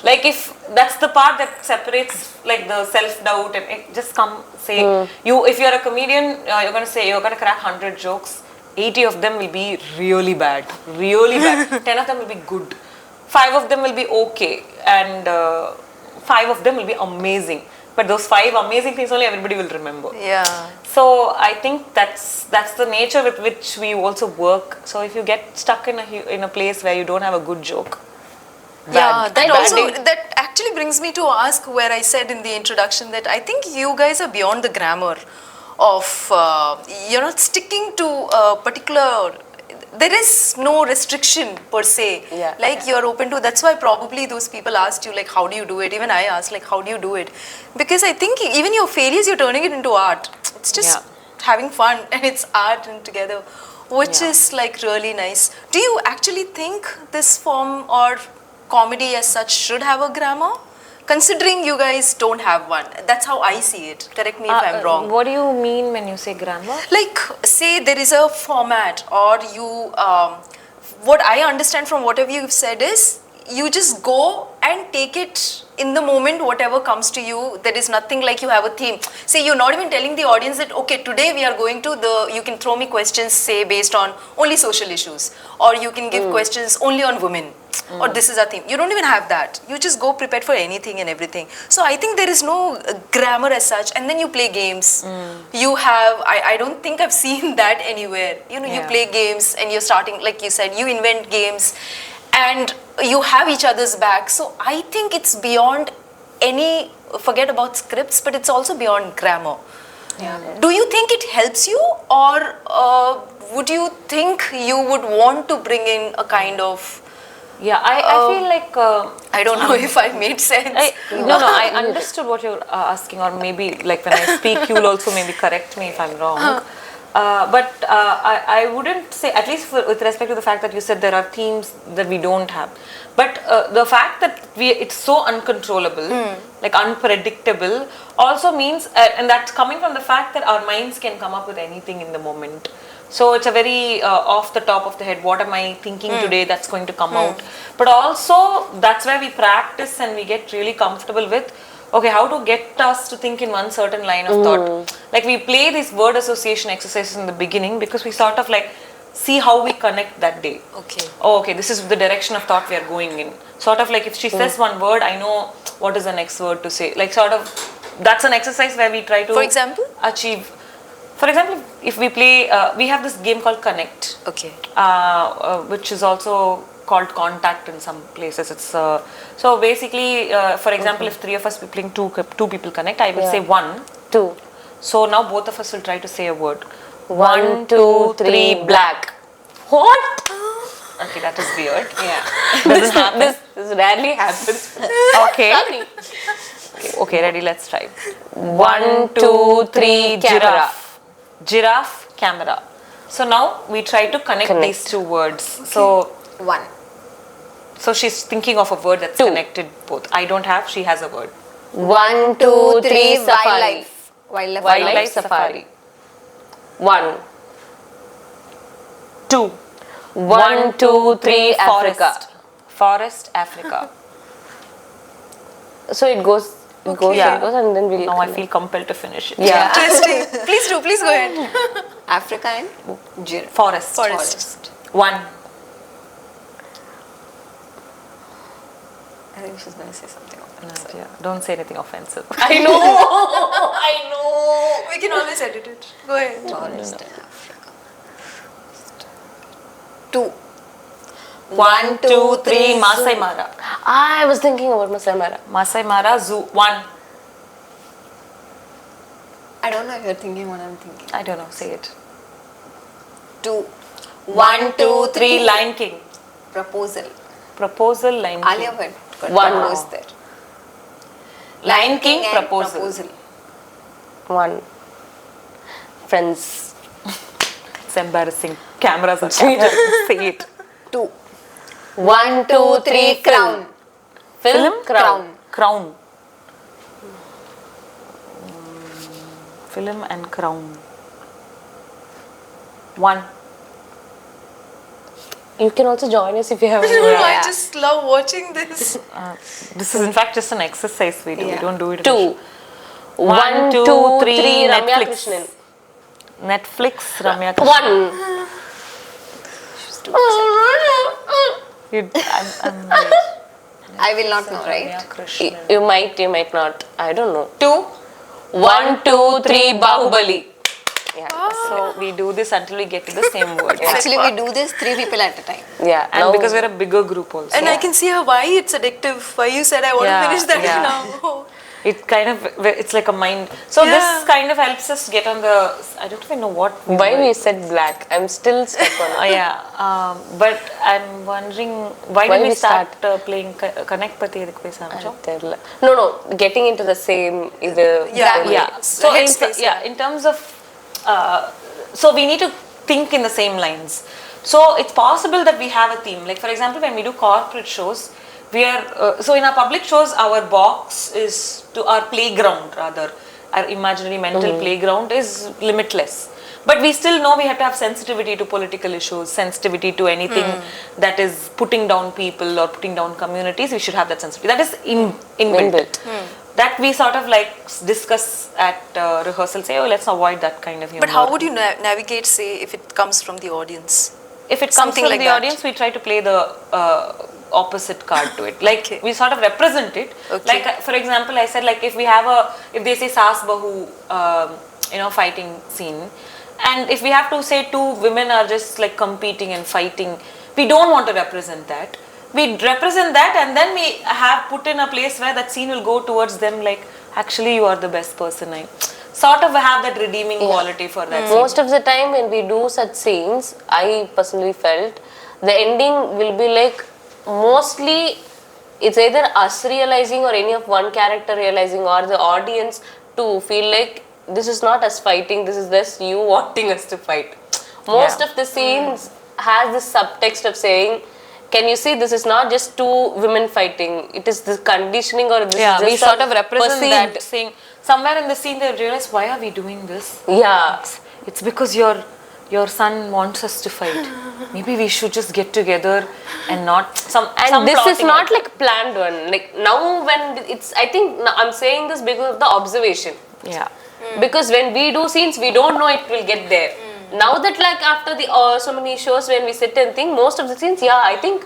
Like, if that's the part that separates like the self-doubt, and it just come say, if you're a comedian, you're going to say, you're going to crack 100 jokes, 80 of them will be really bad, 10 of them will be good, 5 of them will be okay, and 5 of them will be amazing. But those 5 amazing things only everybody will remember. So I think that's the nature with which we also work. So if you get stuck in a place where you don't have a good joke, that actually brings me to ask, where I said in the introduction that I think you guys are beyond the grammar of you're not sticking to a particular. There is no restriction per se. Like, you're open to. That's why probably those people asked you, like, how do you do it? Even I asked, like, how do you do it? Because I think even your failures, you're turning it into art. It's just having fun, and it's art and together, which is like really nice. Do you actually think this form or comedy as such should have a grammar? Considering you guys don't have one. That's how I see it. Correct me if I'm wrong. What do you mean when you say grammar? Like, say there is a format, or you, what I understand from whatever you've said is, you just go and take it in the moment, whatever comes to you. There is nothing like you have a theme. Say, you're not even telling the audience that, okay, today we are going to you can throw me questions, say, based on only social issues, or you can give questions only on women, or this is a theme. You don't even have that. You just go prepared for anything and everything. So I think there is no grammar as such, and then you play games. You have, I don't think I've seen that anywhere. You know, you play games and you're starting, like you said, you invent games, and you have each other's back. So I think it's beyond any, forget about scripts, but it's also beyond grammar. Do you think it helps you, or would you think you would want to bring in a kind of... I feel like... I don't know if I made sense. I understood what you're asking, or maybe like when I speak, you'll also maybe correct me if I'm wrong. I wouldn't say, at least with respect to the fact that you said there are themes that we don't have. But the fact that it's so uncontrollable, like unpredictable, also means, and that's coming from the fact that our minds can come up with anything in the moment. So it's a very off the top of the head, what am I thinking today that's going to come out. But also that's where we practice and we get really comfortable with, okay, how to get us to think in one certain line of thought. Like we play these word association exercises in the beginning because we sort of like see how we connect that day. Okay. Oh, okay, this is the direction of thought we are going in. Sort of like if she says one word, I know what is the next word to say. Like sort of, that's an exercise where we try to For example? achieve. For example, if we play, we have this game called Connect. Okay. Which is also called Contact in some places. It's so basically, for example, if three of us be playing two people connect, I will say 1, 2. so now both of us will try to say a word. 1, 2, 3, black. What? Okay, that is weird. Yeah. Doesn't happen. This rarely happens. Okay. Sorry. Okay, ready, let's try. 1, 2, 3, giraffe. Giraffe, camera. So now we try to connect these two words. Okay. So 1. So she's thinking of a word that's 2. connected both. I don't have, she has a word. 1, 2, 3, safari. Wildlife safari. 1, 2. 1, 2, 3, Africa. Forest, Africa. So it goes, it goes, Yeah. it goes, and then we'll. Now I feel compelled to finish it. Yeah. Interesting. Please go ahead. Africa and giraffe. Forest. 1. I think she's going to say something offensive. Yeah. Don't say anything offensive. I know. I know. We can always edit it. Go ahead. Forest in Africa. 2. 1, 2, 3, Masai Mara. I was thinking about Masai Mara. Masai Mara Zoo. 1. I don't know if you're thinking what I'm thinking. I don't know, say it. 2. 1, 2, 3, Lion King. Proposal. Proposal, Lion King. Alia Bhatt got 1. proposed there. Lion King, and proposal. 1. Friends. It's embarrassing. Cameras are capturing. Say it. 2. 1, 2, 3, Crown. Film? Crown. Crown. Film and crown. 1. You can also join us if you have. I just love watching this. This is in fact just an exercise we do. We Yeah. don't do it. 2. 1, 2, 3, Ramya Netflix. Krishnan. Netflix, Ramya Krishnan. 1. I will not be right. Ramya Krishnan. You might not. I don't know. 2. 1, 2, 3, Bahubali. Yeah. So we do this until we get to the same word. Actually, we do this 3 people at a time. Yeah. And because we're a bigger group also. And I can see why it's addictive. Why you said I want Yeah, to finish that yeah. now. It kind of, it's like a mind. So Yeah. this kind of helps us get on the, I don't even know what. Why we said black? I'm still stuck on Oh it. yeah, but I'm wondering why Why did we we start playing Connect Pati edukku pesa Terla. No, getting into the same either. yeah. So Headspace, in terms of so we need to think in the same lines. So it's possible that we have a theme. Like for example, when we do corporate shows, we are so in our public shows, our box is to our playground rather. Our imaginary mental playground is limitless. But we still know we have to have sensitivity to political issues, sensitivity to anything that is putting down people or putting down communities. We should have that sensitivity. That is inbuilt. That we sort of like discuss at rehearsal, say, oh, let's avoid that kind of humor. But how would you navigate, say, if it comes from the audience? If it comes something from like the that? audience, we try to play the opposite card to it. Like we sort of represent it. Okay. Like for example, I said like if they say Saas Bahu, fighting scene, and if we have to say 2 women are just like competing and fighting, we don't want to represent that. We represent that and then we have put in a place where that scene will go towards them like, actually you are the best person. I sort of have that redeeming quality for that scene. Most of the time when we do such scenes, I personally felt the ending will be like mostly it's either us realizing or any of one character realizing or the audience to feel like this is not us fighting, this is just you wanting us to fight. Most of the scenes has this subtext of saying, can you see, this is not just two women fighting, it is the conditioning, or this is just we sort of represent perceived. that, saying somewhere in the scene they realize, why are we doing this? Yeah. It's because your son wants us to fight. Maybe we should just get together and not some. And this is plotting not like planned one. Like now when it's, I think I'm saying this because of the observation. Yeah. Because when we do scenes, we don't know it will get there. Now that like after the so many shows when we sit and think, most of the scenes, I think,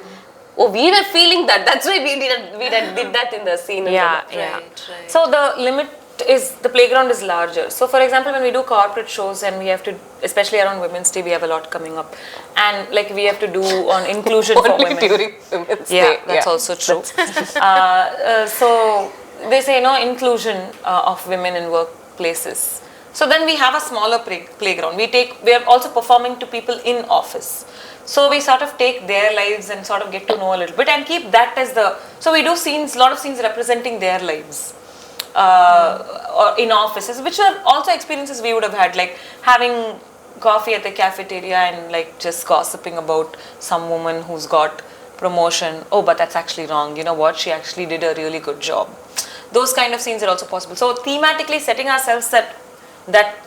we were feeling that. That's why we did that in the scene. Yeah. Right. So the limit is, the playground is larger. So for example, when we do corporate shows and we have to, especially around Women's Day, we have a lot coming up, and like we have to do on inclusion for Only women. during Women's Yeah, Day. that's also true. So they say inclusion of women in workplaces. So then we have a smaller playground. We are also performing to people in office. So we sort of take their lives and sort of get to know a little bit and keep that as the. So we do scenes, a lot of scenes representing their lives. Or in offices, which are also experiences we would have had, like having coffee at the cafeteria and like just gossiping about some woman who's got promotion. Oh, but that's actually wrong. You know what? She actually did a really good job. Those kind of scenes are also possible. So thematically setting ourselves that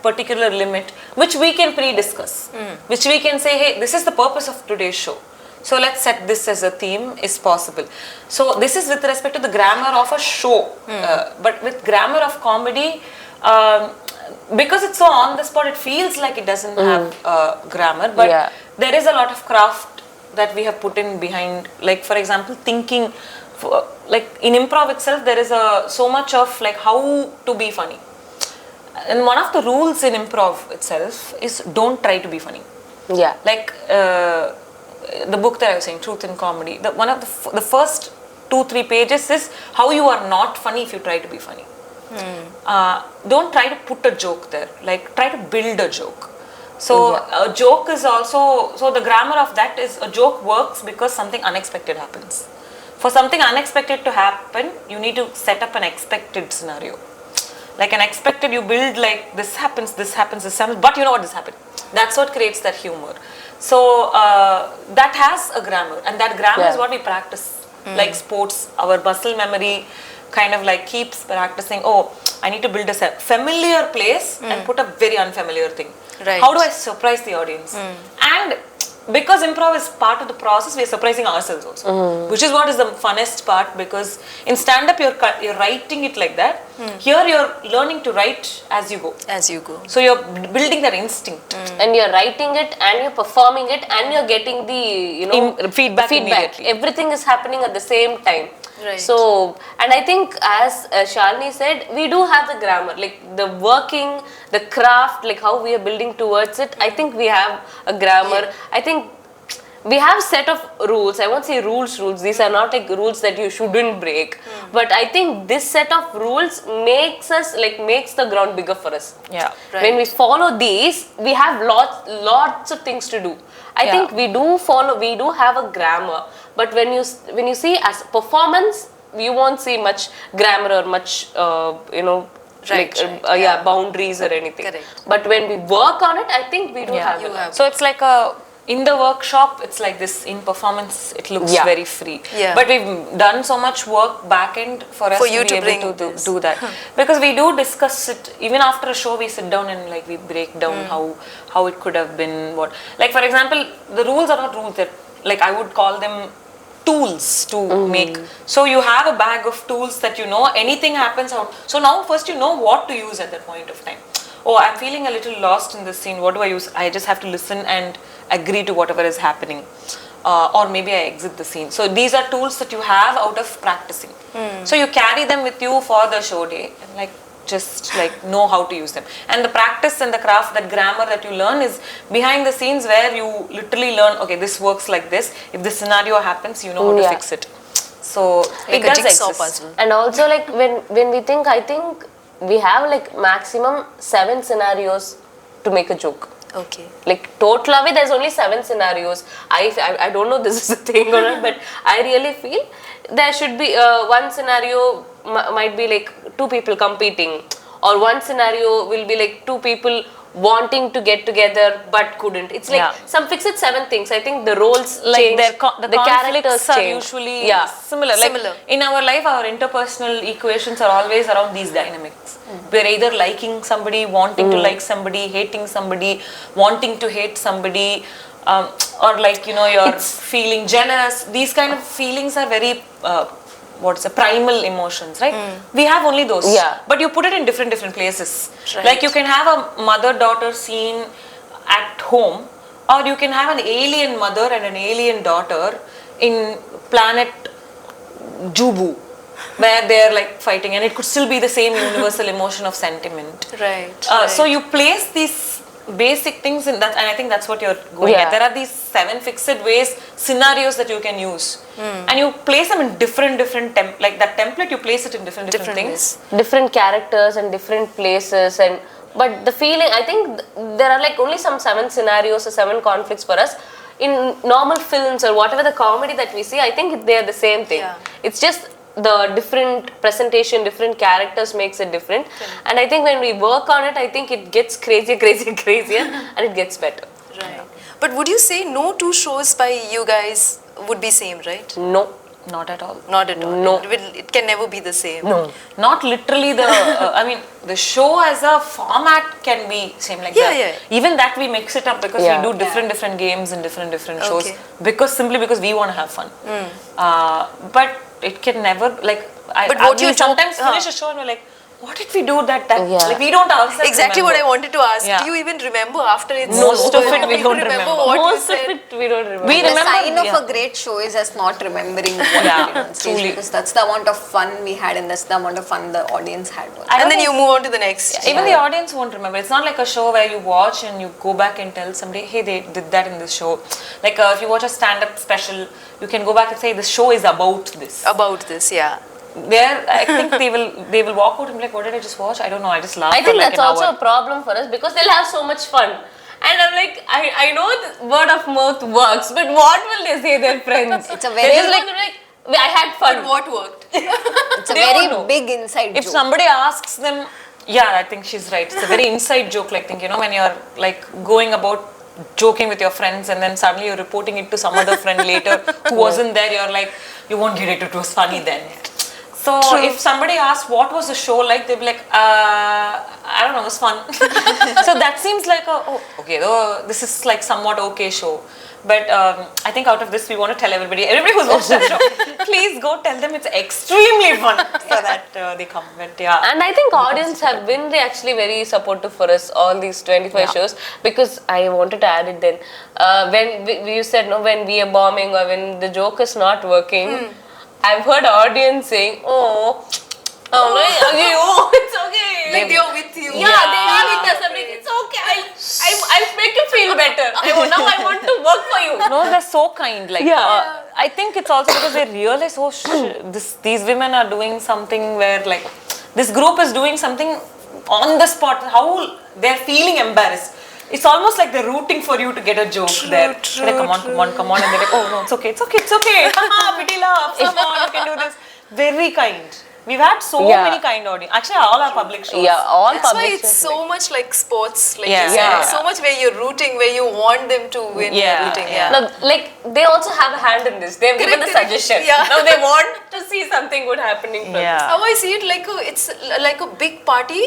particular limit, which we can pre-discuss, which we can say, hey, this is the purpose of today's show. So let's set this as a theme, is possible. So this is with respect to the grammar of a show. But with grammar of comedy, because it's so on the spot, it feels like it doesn't have grammar. But there is a lot of craft that we have put in behind. Like for example, thinking, like in improv itself, there is so much of like how to be funny. And one of the rules in improv itself is don't try to be funny. Yeah. Like the book that I was saying, Truth in Comedy, one of the first 2-3 pages is how you are not funny if you try to be funny. Don't try to put a joke there. Like try to build a joke. So a joke is also, so the grammar of that is, a joke works because something unexpected happens. For something unexpected to happen, you need to set up an expected scenario. Like an expected, you build like this happens, but you know what, this happened. That's what creates that humor. So that has a grammar, and that grammar is what we practice. Like sports, our muscle memory kind of like keeps practicing. Oh, I need to build a familiar place and put a very unfamiliar thing. Right. How do I surprise the audience? And because improv is part of the process, we are surprising ourselves also, which is what is the funnest part, because in stand-up you're writing it like that. Here you're learning to write as you go. So you're building that instinct. And you're writing it, and you're performing it, and you're getting the Feedback immediately. Everything is happening at the same time. Right. So, and I think as Shalini said, we do have the grammar, like the working, the craft, like how we are building towards it. I think we have a grammar. I think we have set of rules. I won't say rules. These are not like rules that you shouldn't break. But I think this set of rules makes the ground bigger for us. Yeah. Right. When we follow these, we have lots of things to do. I think we do have a grammar. But when you see as performance, you won't see much grammar or much boundaries or anything. Correct. But when we work on it, I think we do have it. So it's like in the workshop, it's like this. In performance, it looks very free. Yeah. But we've done so much work back end for us For to you be to able bring to do that. Because we do discuss it. Even after a show, we sit down and like we break down how it could have been. Like for example, the rules are not rules. They're, like I would call them tools to make. So you have a bag of tools that anything happens out. So now first you know what to use at that point of time. Oh, I'm feeling a little lost in this scene. What do I use? I just have to listen and agree to whatever is happening. Or maybe I exit the scene. So these are tools that you have out of practicing. So you carry them with you for the show day and just know how to use them. And the practice and the craft, that grammar that you learn is behind the scenes, where you literally learn, okay, this works like this. If this scenario happens, you know how to fix it. So Like it a does jigsaw exist. puzzle. And also when we think, I think we have maximum 7 scenarios to make a joke. Okay. Like totally, there's only 7 scenarios. I don't know this is a thing or not, but I really feel there should be one scenario might be like 2 people competing, or one scenario will be like two people wanting to get together but couldn't. It's like some fixed 7 things. I think the roles Like change, the characters conflicts are change. usually similar. Like in our life, our interpersonal equations are always around these dynamics. We're either liking somebody, wanting to like somebody, hating somebody, wanting to hate somebody, or like you're feeling jealous. These kind of feelings are very primal emotions, right? We have only those, but you put it in different places. Right. Like you can have a mother-daughter scene at home, or you can have an alien mother and an alien daughter in planet Jubu, where they're like fighting, and it could still be the same universal emotion of sentiment. Right. So you place these basic things in that, and I think that's what you're going at. There are these 7 fixed ways, scenarios that you can use, and you place them in different like that template. You place it in different things, different characters and different places, and but the feeling, I think there are like only some 7 scenarios or 7 conflicts for us. In normal films or whatever the comedy that we see, I think they are the same thing. It's just the different presentation, different characters makes it different. And I think when we work on it, I think it gets crazier and it gets better. Right. But would you say no 2 shows by you guys would be same, right? No. not at all. Not at all. No. It can never be the same. No. Not literally the, I mean, the show as a format can be same like that. Yeah. Even that we mix it up because Yeah. we do different games and different shows. Okay. Simply because we want to have fun. But it can never, like, But what we you sometimes finish a show and we're like, what did we do that Yeah. like we don't ourselves Exactly remember. what I wanted to ask. Yeah. Do you even remember after it's Most over? of it we You don't remember. what Most you of said? it we don't remember. We The remember, sign of yeah. a great show is us not remembering what we Yeah, did on stage, truly. because that's the amount of fun we had and that's the amount of fun the audience had. I don't And then think- you move on to the next. Even the audience won't remember. It's not like a show where you watch and you go back and tell somebody, hey, they did that in this show. Like if you watch a stand-up special, you can go back and say, the show is about this. About this, yeah. There, I think they will walk out and be like, what did I just watch? I don't know, I just laughed I think for like that's an also hour. a problem for us because they'll have so much fun. And I'm like, I know the word of mouth works, but what will they say their friends? It's a They're very, just like, I had fun. But what worked? it's a they very don't know. big inside If joke. somebody asks them, yeah, I think she's right. It's a very inside joke like thing, when you're like going about joking with your friends and then suddenly you're reporting it to some other friend later who wasn't there, you're like, you won't get it was funny then. So if somebody asks what was the show like, they'll be like, I don't know, it was fun. So that seems like this is like somewhat okay show. But I think out of this we want to tell everybody who's watched that show, please go tell them it's extremely fun so that they come. But yeah. And I think audience have been actually very supportive for us all these 25 shows, because I wanted to add it then. When you said no, when we are bombing or when the joke is not working, I've heard audience saying, oh, it's okay. Like they're with you. Yeah, they are with us. I'm like, it's okay. I'll make you feel better. Now I want to work for you. No, they're so kind. Like, Yeah. I think it's also because they realize, these women are doing something where, like, this group is doing something on the spot. How they're feeling embarrassed. It's almost like they're rooting for you to get a joke there. True, They're like, come on. And they're like, oh no, it's okay. Haha, pity laugh. Come on, you can do this. Very kind. We've had so many kind audience. Actually, all our public shows. Yeah, all That's why public it's shows, so much like sports, like Yeah. you said. Yeah. So much where you're rooting, where you want them to win. Yeah, You're rooting, yeah. Now, like, they also have a hand in this. They've given the Correct. suggestion. Yeah. Now they want to see something good happening from Yeah. How I see it, it's like a big party,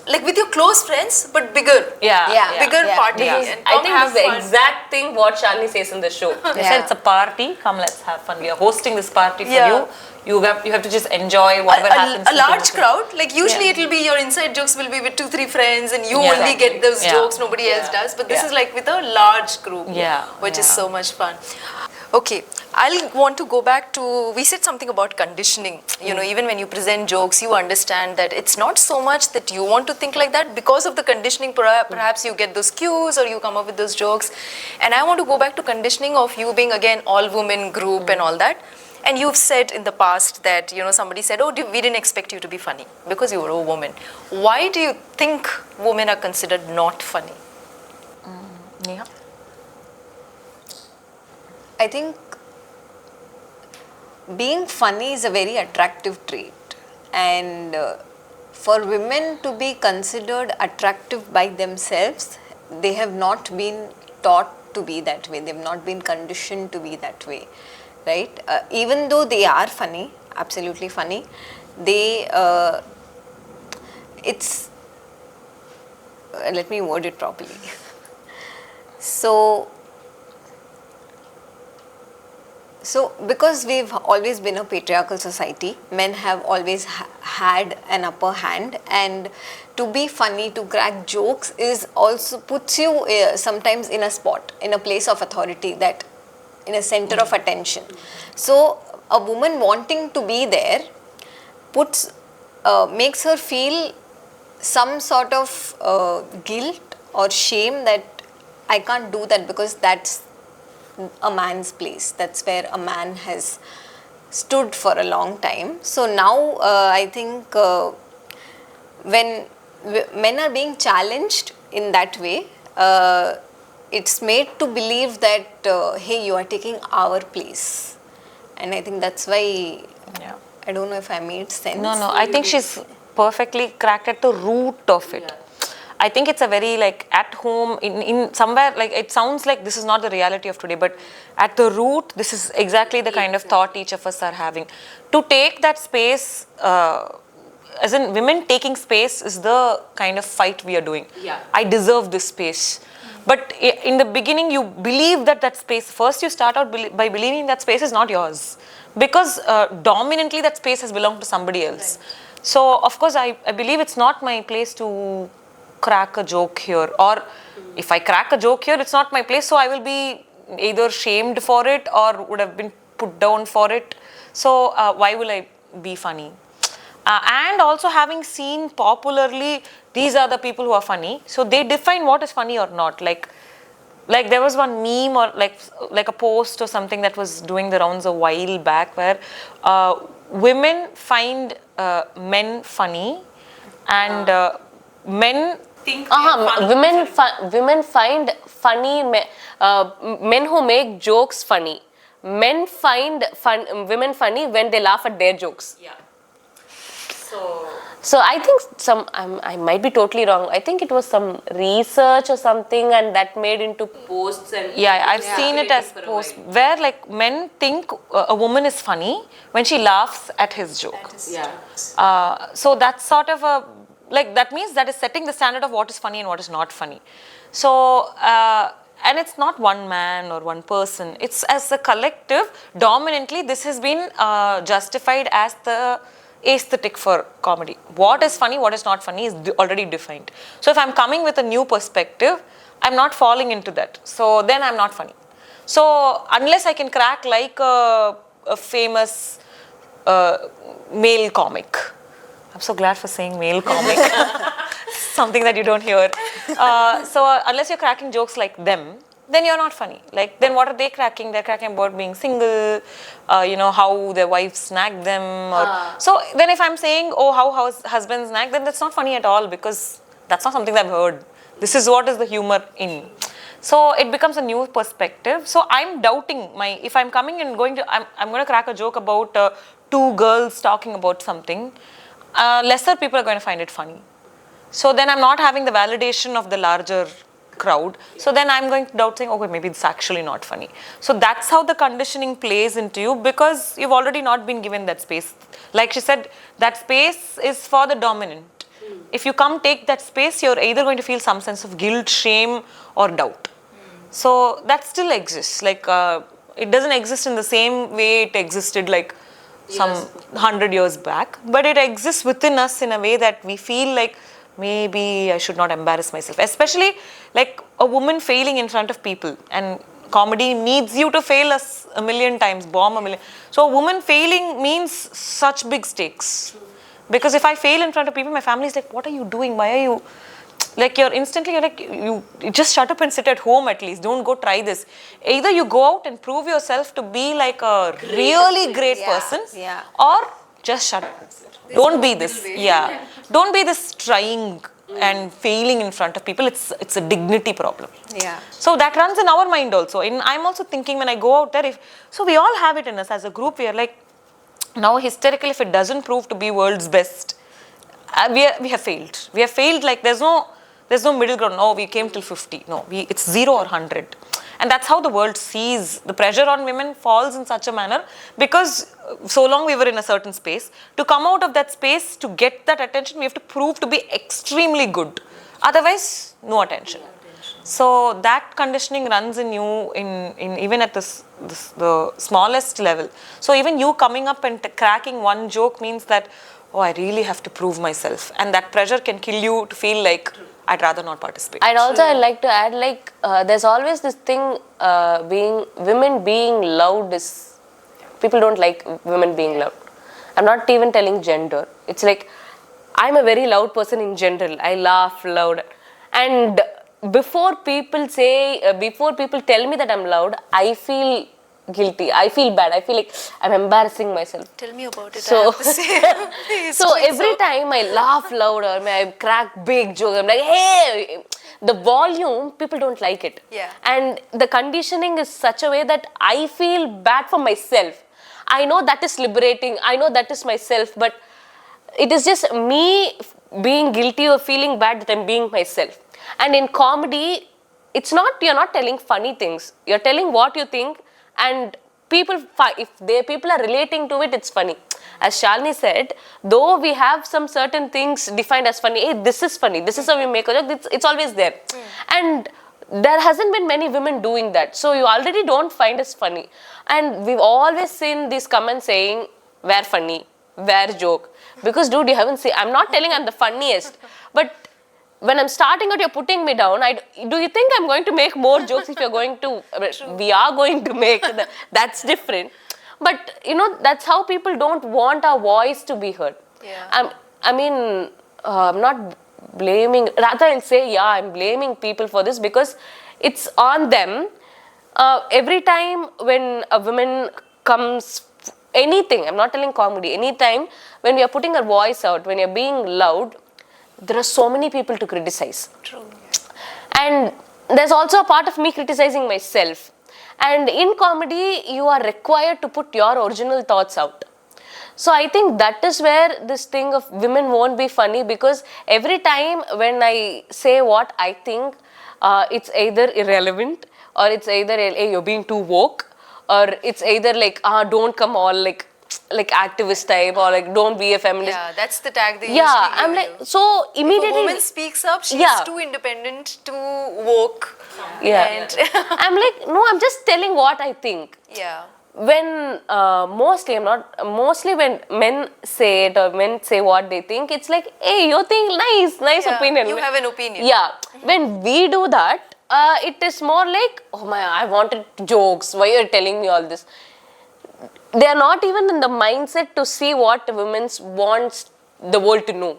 like with your close friends, but bigger. Yeah. Bigger party. Yeah. And I come think have this is fun. the exact thing what Shalini says in the show. They said it's a party. Come, let's have fun. We are hosting this party for Yeah. you. You have to just enjoy whatever happens. A large between crowd, like usually Yeah. it'll be your inside jokes will be with 2-3 friends and you Yeah. only get those Yeah. jokes, nobody else does. But this Yeah. is like with a large group, Yeah. which is Yeah. so much fun. Okay, I'll want to go back to, we said something about conditioning. Even when you present jokes, you understand that it's not so much that you want to think like that. Because of the conditioning, perhaps you get those cues or you come up with those jokes. And I want to go back to conditioning of you being again all-women group and all that. And you've said in the past that, somebody said, oh, we didn't expect you to be funny because you were a woman. Why do you think women are considered not funny? Neha? I think being funny is a very attractive trait, and for women to be considered attractive by themselves, they have not been taught to be that way. They have not been conditioned to be that way, right? Even though they are funny, absolutely funny, they, it's, let me word it properly. So because we've always been a patriarchal society, men have always had an upper hand, and to be funny, to crack jokes is also puts you sometimes in a spot, in a place of authority, that in a center of attention. So a woman wanting to be there puts, makes her feel some sort of guilt or shame that I can't do that because that's a man's place. That's where a man has stood for a long time. So now I think when men are being challenged in that way, it's made to believe that hey, you are taking our place, and I think that's why. Yeah. I don't know if I made sense. No, I think she's perfectly cracked at the root of it. I think it's a very like at home in somewhere, like it sounds like this is not the reality of today, but at the root this is exactly the kind of thought each of us are having. To take that space, as in women taking space is the kind of fight we are doing. I deserve this space. But in the beginning you believe that space, first you start out by believing that space is not yours, because dominantly that space has belonged to somebody else. So of course I believe it's not my place to crack a joke here, or if I crack a joke here, it's not my place, so I will be either shamed for it or would have been put down for it. So why will I be funny? And also having seen popularly, these are the people who are funny, so they define what is funny or not. Like there was one meme or like a post or something that was doing the rounds a while back where women find men funny, and men think women find funny men who make jokes funny. Men find women funny when they laugh at their jokes. So I think I might be totally wrong. I think it was some research or something, and that made into posts. And I've seen it as posts where like men think a woman is funny when she laughs at his joke. So that's sort of a, like, that means that is setting the standard of what is funny and what is not funny. So and it's not one man or one person, it's as a collective. Dominantly this has been justified as the aesthetic for comedy. What is funny, what is not funny is already defined. So if I'm coming with a new perspective, I'm not falling into that, so then I'm not funny. So unless I can crack like a famous male comic, I'm so glad for saying male comic, something that you don't hear. So unless you're cracking jokes like them, then you're not funny. Like, then what are they cracking? They're cracking about being single, how their wives snag them. So then if I'm saying, oh, how husbands snag, then that's not funny at all, because that's not something I've heard. This is what is the humor in. So it becomes a new perspective. So I'm doubting if I'm coming and I'm going to crack a joke about two girls talking about something, lesser people are going to find it funny. So then I'm not having the validation of the larger crowd. So then I'm going to doubt, saying, okay, maybe it's actually not funny. So that's how the conditioning plays into you, because you've already not been given that space. Like she said, that space is for the dominant. If you come take that space, you're either going to feel some sense of guilt, shame, or doubt. So that still exists. Like it doesn't exist in the same way it existed like some 100 years back, but it exists within us in a way that we feel like maybe I should not embarrass myself. Especially like a woman failing in front of people, and comedy needs you to fail us a million times, bomb a million. So a woman failing means such big stakes. Because if I fail in front of people, my family is like, what are you doing? Why are you... Like you're like, you just shut up and sit at home at least. Don't go try this. Either you go out and prove yourself to be like a really great person, or just shut up. Don't be this. Don't be this trying and failing in front of people. It's a dignity problem. So that runs in our mind also. And I'm also thinking when I go out there, so we all have it in us as a group. We are like, now hysterical, if it doesn't prove to be world's best, we have failed. We have failed. Like there's no middle ground. No, we came till 50. No, it's 0 or 100. And that's how the world sees the pressure on women falls in such a manner, because so long we were in a certain space. To come out of that space, to get that attention, we have to prove to be extremely good. Otherwise, no attention. So that conditioning runs in you in even at the smallest level. So even you coming up and cracking one joke means that, oh, I really have to prove myself. And that pressure can kill you to feel like, I'd rather not participate. And also I'd like to add, like, there's always this thing, women being loud is, people don't like women being loud. I'm not even telling gender. It's like, I'm a very loud person in general. I laugh loud. And before people tell me that I'm loud, I feel guilty. I feel bad. I feel like I'm embarrassing myself. Tell me about it. So, I have the same so history, every time I laugh louder, I crack big jokes, I'm like, hey, the volume, people don't like it. Yeah. And the conditioning is such a way that I feel bad for myself. I know that is liberating. I know that is myself, but it is just me being guilty or feeling bad that I'm being myself. And in comedy, it's not, you're not telling funny things. You're telling what you think, and people are relating to it, it's funny. As Shalini said, though we have some certain things defined as funny, hey, this is funny, this is how we make a joke, it's always there. And there hasn't been many women doing that. So you already don't find us funny. And we've always seen these comments saying, we're funny, we're joke. Because dude, you haven't seen, I'm not telling I'm the funniest, but when I'm starting out, you're putting me down. Do you think I'm going to make more jokes if you're going to, we are going to make, that's different. But, you know, that's how people don't want our voice to be heard. Yeah. I'm not blaming, rather I'll say, yeah, I'm blaming people for this because it's on them. Every time when a woman comes, anything, I'm not telling comedy, anytime when we are putting our voice out, when you're being loud, there are so many people to criticize. True. And there's also a part of me criticizing myself. And in comedy, you are required to put your original thoughts out. So I think that is where this thing of women won't be funny, because every time when I say what I think, it's either irrelevant, or it's either, hey, you're being too woke, or it's either like, don't come all like activist type, or like don't be a feminist. Yeah, that's the tag they Yeah, usually I'm give like, you. so immediately. If a woman speaks up, she's Yeah. too independent, too woke. Yeah. And I'm like, no, I'm just telling what I think. yeah. When mostly when men say it or men say what they think, it's like, hey, you think nice Yeah, opinion. you have an opinion. Yeah. When we do that, it is more like, oh my, I wanted jokes. Why are you telling me all this? They are not even in the mindset to see what women wants the world to know.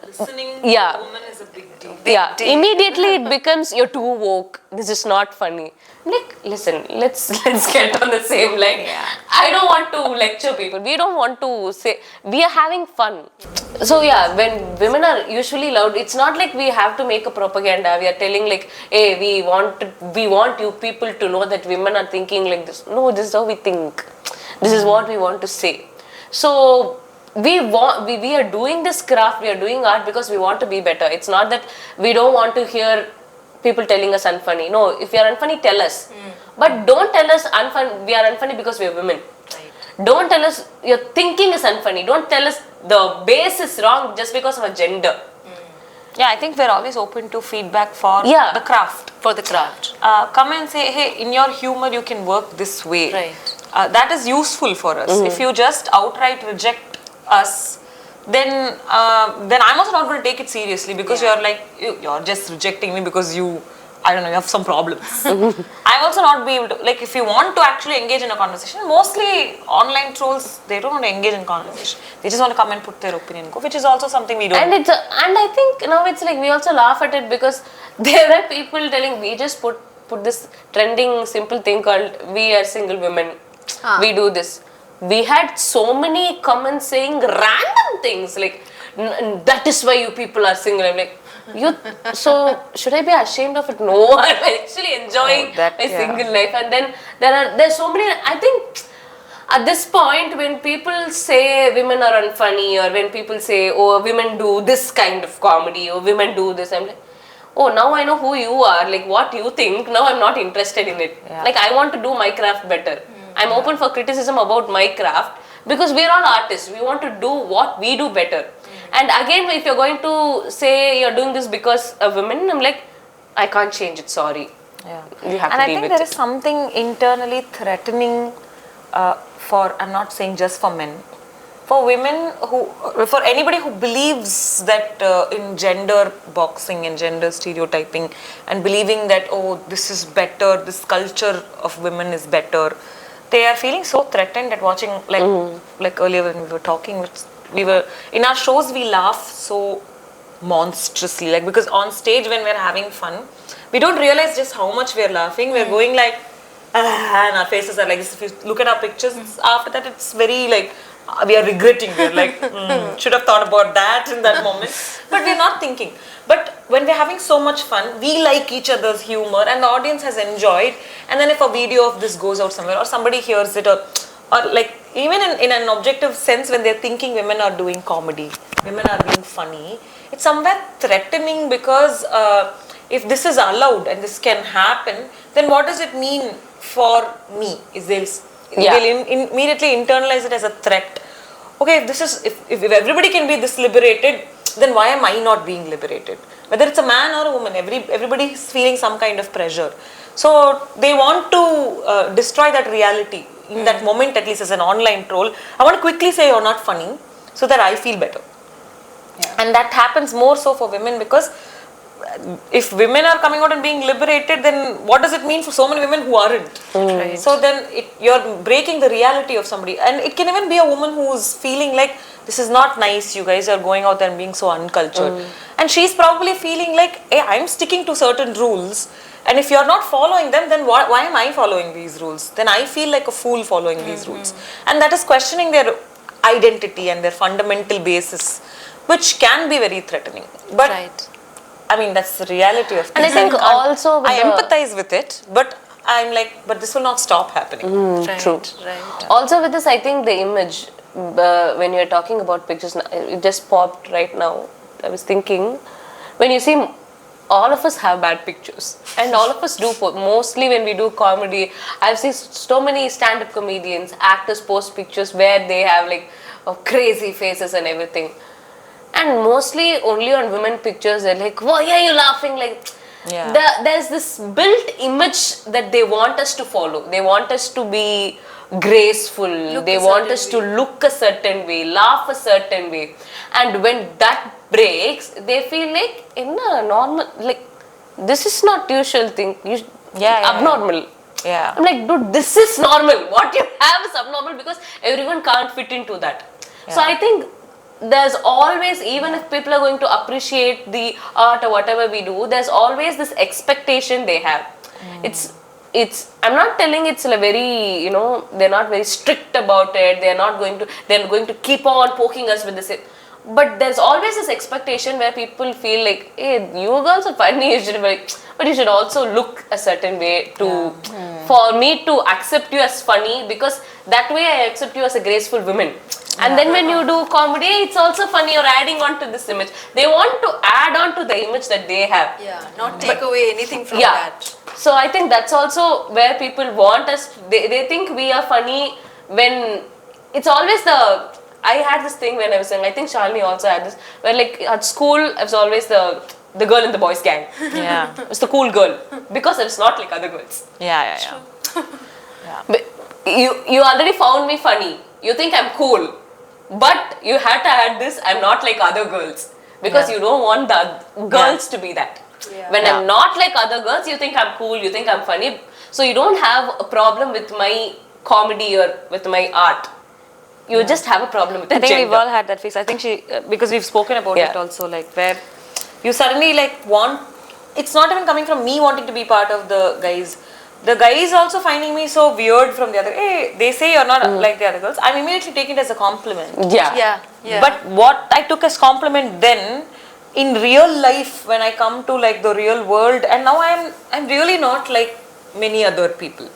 Listening Yeah. to a woman is a big deal. Yeah, deal. immediately it becomes, you're too woke, this is not funny. I'm like, listen, let's get on the same line. Yeah. I don't want to lecture people. We don't want to say, we are having fun. So yeah, when women are usually loud, it's not like we have to make a propaganda. We are telling like, hey, we want you people to know that women are thinking like this. No, this is how we think. This is what we want to say. So we are doing this craft, we are doing art because we want to be better. It's not that we don't want to hear people telling us unfunny. No, if you are unfunny, tell us. But don't tell us we are unfunny because we are women. Right. Don't tell us your thinking is unfunny. Don't tell us the base is wrong just because of a gender. Yeah, I think we're always open to feedback for Yeah. the craft. For the craft. Come and say, hey, in your humor you can work this way. Right. That is useful for us. If you just outright reject us, then I'm also not going to take it seriously, because you're like, you're just rejecting me because you have some problems. I'm also not be able to, like, if you want to actually engage in a conversation, mostly online trolls, they don't want to engage in conversation. They just want to come and put their opinion, which is also something we don't. And I think now it's like we also laugh at it because there are people telling, we just put this trending simple thing called we are single women. We do this. We had so many comments saying random things like, that is why you people are single. I'm like, so should I be ashamed of it? No, I'm actually enjoying my single life. And then there's so many, I think at this point, when people say women are unfunny, or when people say, oh, women do this kind of comedy, or women do this, I'm like, oh, now I know who you are, like what you think, now I'm not interested in it. Yeah. Like, I want to do my craft better. I'm open for criticism about my craft, because we're all artists, we want to do what we do better. And again, if you're going to say you're doing this because of women, I'm like, I can't change it, sorry. Yeah. You have And to I deal think with there it. is something internally threatening for, I'm not saying just for men, for women who, for anybody who believes that in gender boxing and gender stereotyping and believing that, oh, this is better, this culture of women is better, they are feeling so threatened at watching, like earlier when we were talking, we were, in our shows we laugh so monstrously, like, because on stage when we're having fun, we don't realize just how much we're laughing. We're going like, and our faces are like this. If you look at our pictures, after that it's very like, we are regretting. We're like, should have thought about that in that moment. But we're not thinking. But when we're having so much fun, we like each other's humor and the audience has enjoyed. And then if a video of this goes out somewhere or somebody hears it, or like even in an objective sense, when they're thinking women are doing comedy, women are being funny, it's somewhere threatening, because if this is allowed and this can happen, then what does it mean for me? Is they'll immediately internalize it as a threat. Okay, if this is, if everybody can be this liberated, then why am I not being liberated? Whether it's a man or a woman, everybody is feeling some kind of pressure. So they want to destroy that reality in that moment, at least as an online troll. I want to quickly say you're not funny so that I feel better. Yeah. And that happens more so for women, because if women are coming out and being liberated, then what does it mean for so many women who aren't? Right. So then you're breaking the reality of somebody. And it can even be a woman who's feeling like, this is not nice, you guys are going out there and being so uncultured. And she's probably feeling like, hey, I'm sticking to certain rules, and if you're not following them, then why am I following these rules? Then I feel like a fool following these rules. And that is questioning their identity and their fundamental basis, which can be very threatening. But Right. I mean, that's the reality of things. And I think also with I the- empathize with it, but I'm like, but this will not stop happening. Right. True. Right. Also with this, I think the image, when you're talking about pictures, it just popped right now. I was thinking, when you see, all of us have bad pictures, and all of us do. Mostly when we do comedy, I've seen so many stand-up comedians, actors post pictures where they have like crazy faces and everything. And mostly only on women pictures, they're like, why are you laughing? Like, there's this built image that they want us to follow. They want us to be graceful. They want us to look a certain way, laugh a certain way. And when that breaks, they feel like, in a normal, like, this is not usual thing. Abnormal. Yeah. I'm like, dude, this is normal. What you have is abnormal, because everyone can't fit into that. So I think there's always, even if people are going to appreciate the art or whatever we do, there's always this expectation they have. It's I'm not telling it's a very, they're not very strict about it, they're going to keep on poking us with this, but there's always this expectation where people feel like, hey, you girls are funny, but you should also look a certain way for me to accept you as funny, because that way I accept you as a graceful woman. And then when you do comedy, it's also funny, you're adding on to this image. They want to add on to the image that they have. Yeah, not take away anything from Yeah. that. So I think that's also where people want us, they think we are funny when it's always I had this thing when I was young, I think Shalini also had this, where like at school, I was always the girl in the boys gang. Yeah. I was the cool girl, because I was not like other girls. Yeah. But you already found me funny. You think I'm cool, but you had to add this, I'm not like other girls, because you don't want the girls to be that. Yeah. When I'm not like other girls, you think I'm cool, you think I'm funny, so you don't have a problem with my comedy or with my art. You just have a problem with the I think gender. we've all had that phase. I think because we've spoken about it also, like where you suddenly like want, it's not even coming from me wanting to be part of the guys. The guys also finding me so weird from the other. Hey, they say you're not like the other girls. I'm immediately taking it as a compliment. Yeah. But what I took as compliment then, in real life, when I come to like the real world, and now I'm really not like many other people.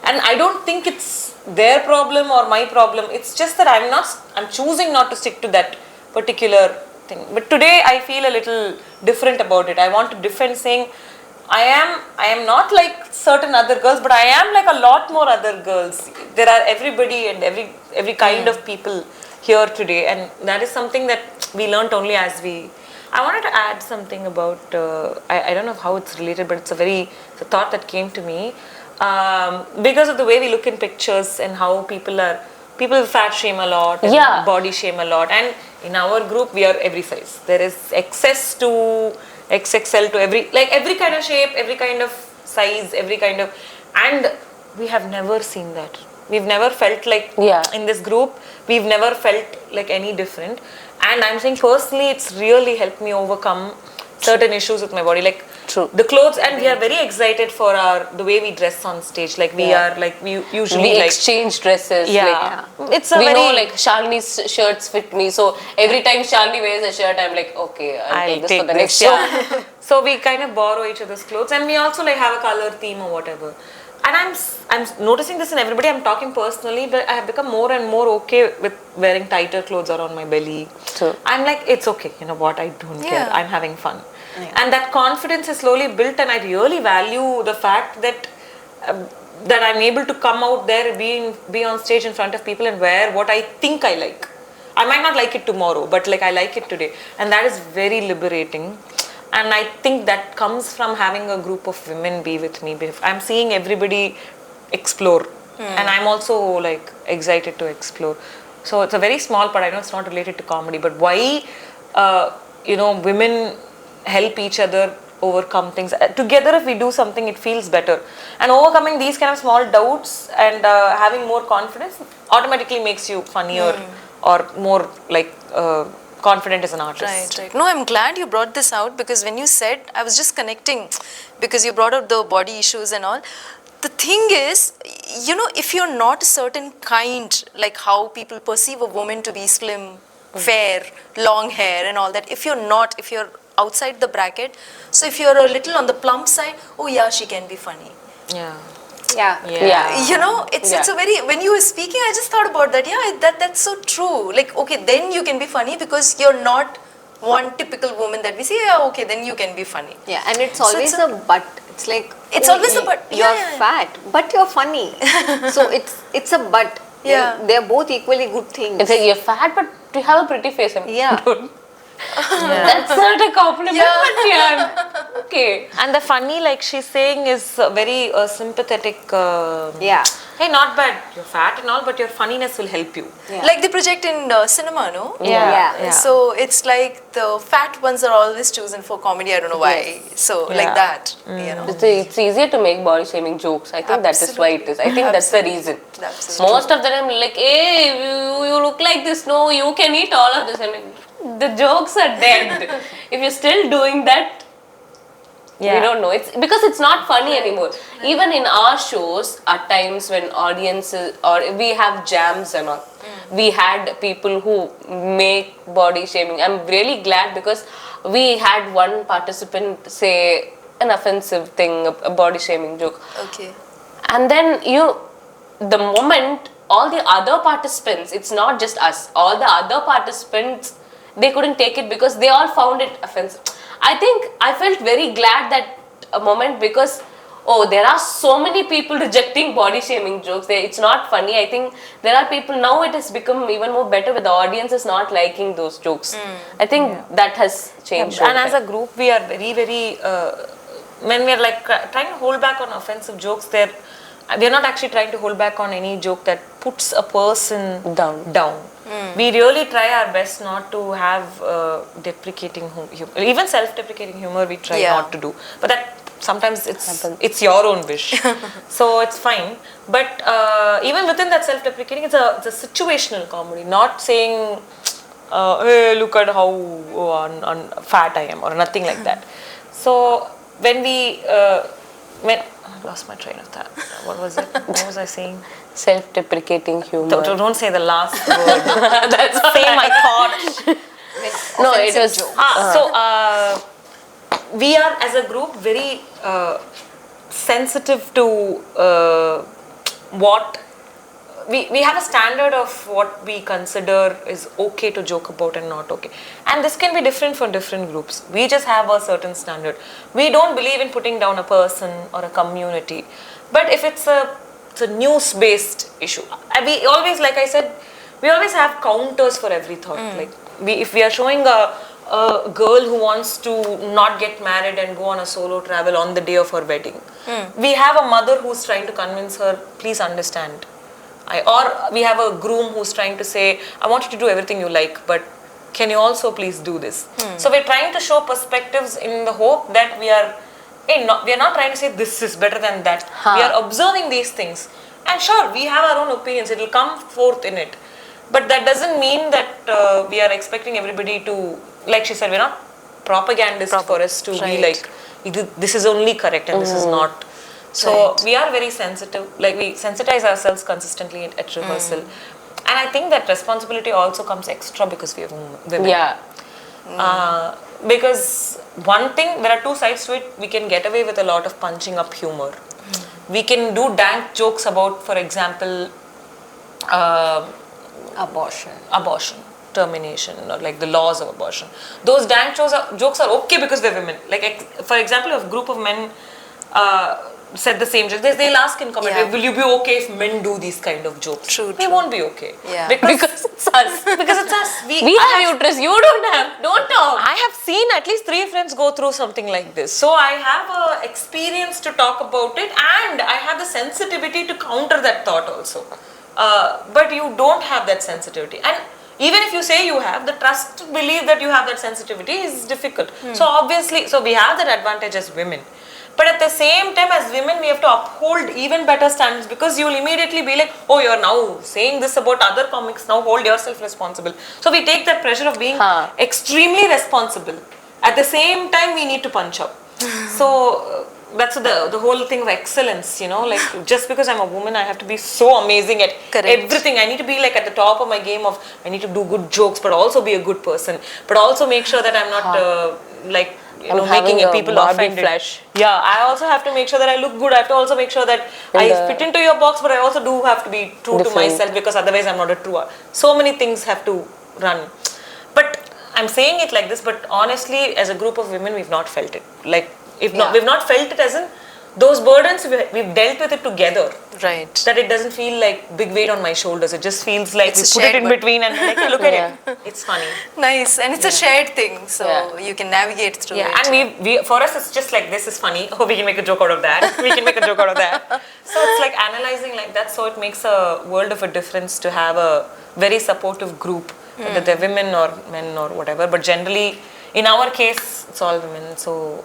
And I don't think it's their problem or my problem. It's just that I'm choosing not to stick to that particular thing. But today I feel a little different about it. I want to defend saying I am not like certain other girls, but I am like a lot more other girls. There are everybody and every kind of people here today, and that is something that we learnt only as we. I wanted to add something about. I don't know how it's related, but it's a thought that came to me because of the way we look in pictures and how people fat shame a lot, and body shame a lot, and in our group we are every size. There is excess to XXL to every kind of shape, every kind of size, and we have never seen that. We've never felt like in this group, we've never felt like any different. And I'm saying personally, it's really helped me overcome certain issues with my body, like the clothes, and we are very excited for the way we dress on stage. Like we usually exchange dresses. It's we know like Shalini's shirts fit me, so every time Shalini wears a shirt, I'm like, okay, I'll take this for the next show. So we kind of borrow each other's clothes, and we also like have a color theme or whatever. And I'm noticing this in everybody. I'm talking personally, but I have become more and more okay with wearing tighter clothes around my belly. True. I'm like, it's okay. You know what? I don't care. I'm having fun. And that confidence is slowly built, and I really value the fact that that I'm able to come out there, be on stage in front of people and wear what I think I like. I might not like it tomorrow, but like I like it today, and that is very liberating. And I think that comes from having a group of women be with me. I'm seeing everybody explore, and I'm also like excited to explore. So it's a very small part. I know it's not related to comedy, but why women help each other overcome things together. If we do something, it feels better, and overcoming these kind of small doubts and having more confidence automatically makes you funnier or more like confident as an artist. Right. No, I'm glad you brought this out, because when you said, I was just connecting, because you brought out the body issues and all. The thing is, if you're not a certain kind, like how people perceive a woman to be slim, fair, long hair and all that, if you're outside the bracket, so if you're a little on the plump side, oh yeah, she can be funny. Yeah. It's a very, when you were speaking, I just thought about that. Yeah, that's so true. Like, okay, then you can be funny because you're not one typical woman that we see. Yeah, okay, then you can be funny. Yeah, and it's always a but. It's like, it's always a but. You're fat, but you're funny. So it's a but. Yeah. They're both equally good things. It's like, you're fat, but you have a pretty face. Yeah. That's not a compliment, but yeah. Okay. And the funny, like she's saying, is very sympathetic. Hey, not bad. You're fat and all, but your funniness will help you. Yeah. Like they project in cinema, no? Yeah. So it's like the fat ones are always chosen for comedy. I don't know why. So like that, It's easier to make body shaming jokes. I think that is why it is. I think that's the reason. Absolutely. Most of them like, hey, you look like this. No, you can eat all of this. And the jokes are dead. If you're still doing that, we don't know. It's because it's not funny anymore. Even in our shows, at times when audiences or we have jams and all, we had people who make body shaming. I'm really glad because we had one participant say an offensive thing, a body shaming joke. Okay. And then the moment all the other participants, it's not just us, all the other participants, they couldn't take it because they all found it offensive. I think I felt very glad that a moment because, there are so many people rejecting body shaming jokes. It's not funny. I think there are people, now it has become even more better with the audience is not liking those jokes. I think that has changed. And as a group, we are very, very, when we are like trying to hold back on offensive jokes, we're not actually trying to hold back on any joke that puts a person down. We really try our best not to have deprecating humor. Even self-deprecating humor we try not to do. But that sometimes it's your own wish. So it's fine. But even within that self-deprecating, it's a situational comedy. Not saying, hey, look at how fat I am or nothing like that. So when I lost my train of thought. What was it? What was I saying? Self-deprecating humor. Don't say the last word. That's say my thought. No, it was. So we are as a group very sensitive to what we have a standard of what we consider is okay to joke about and not okay, and this can be different for different groups. We just have a certain standard. We don't believe in putting down a person or a community, but if it's a news based issue, we always, like I said, we always have counters for every thought. Like if we are showing a girl who wants to not get married and go on a solo travel on the day of her wedding, we have a mother who's trying to convince her, please understand. Or we have a groom who's trying to say, I want you to do everything you like, but can you also please do this? So we're trying to show perspectives in the hope that we are not trying to say this is better than that. We are observing these things. And sure, we have our own opinions. It will come forth in it. But that doesn't mean that we are expecting everybody to, like she said, we're not propagandists for us to be like, this is only correct and this is not. So we are very sensitive, like we sensitize ourselves consistently at rehearsal. And I think that responsibility also comes extra because we are women. Yeah. Because one thing, there are two sides to it. We can get away with a lot of punching up humor. We can do dank jokes about, for example, abortion, termination, or like the laws of abortion. Those dank jokes are okay because we're women. Like, for example, if a group of men said the same joke, they'll ask in comment, will you be okay if men do these kind of jokes? True. We won't be okay. Yeah. Because it's us. Because it's us. We have uterus, you don't have. Don't talk. I have seen at least 3 friends go through something like this. So I have a experience to talk about it, and I have the sensitivity to counter that thought also. But you don't have that sensitivity. And even if you say you have, the trust to believe that you have that sensitivity is difficult. So obviously, we have that advantage as women. But at the same time, as women, we have to uphold even better standards, because you will immediately be like, oh, you're now saying this about other comics, now hold yourself responsible. So we take that pressure of being extremely responsible. At the same time, we need to punch up. So that's the whole thing of excellence, like just because I'm a woman, I have to be so amazing at everything. I need to be like at the top of my game of, I need to do good jokes, but also be a good person, but also make sure that I'm not making people offended. Flesh. Yeah, I also have to make sure that I look good. I have to also make sure that I fit into your box, but I also do have to be true to myself, because otherwise I'm not a true. So many things have to run. But I'm saying it like this, but honestly, as a group of women, we've not felt it. Like, we've not felt it as in those burdens, we've dealt with it together. Right. That it doesn't feel like big weight on my shoulders. It just feels like it's we put it in between and like, hey, look at it. It's funny. Nice. And it's a shared thing, so you can navigate through it. And we for us, it's just like, this is funny. Oh, we can make a joke out of that. We can make a joke out of that. So it's like analyzing like that. So it makes a world of a difference to have a very supportive group, whether they're women or men or whatever. But generally, in our case, it's all women. So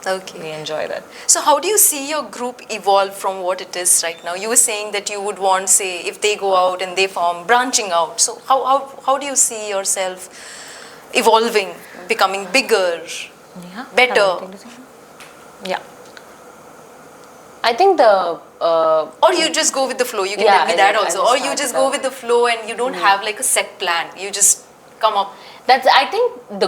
we enjoy that. So how do you see your group evolve from what it is right now? You were saying that you would want, say, if they go out and they form, branching out. So how do you see yourself evolving, becoming bigger, better? Yeah. I think or you just go with the flow. You can tell me that also. Or you just go with the flow and you don't have like a set plan. You just come up. I think the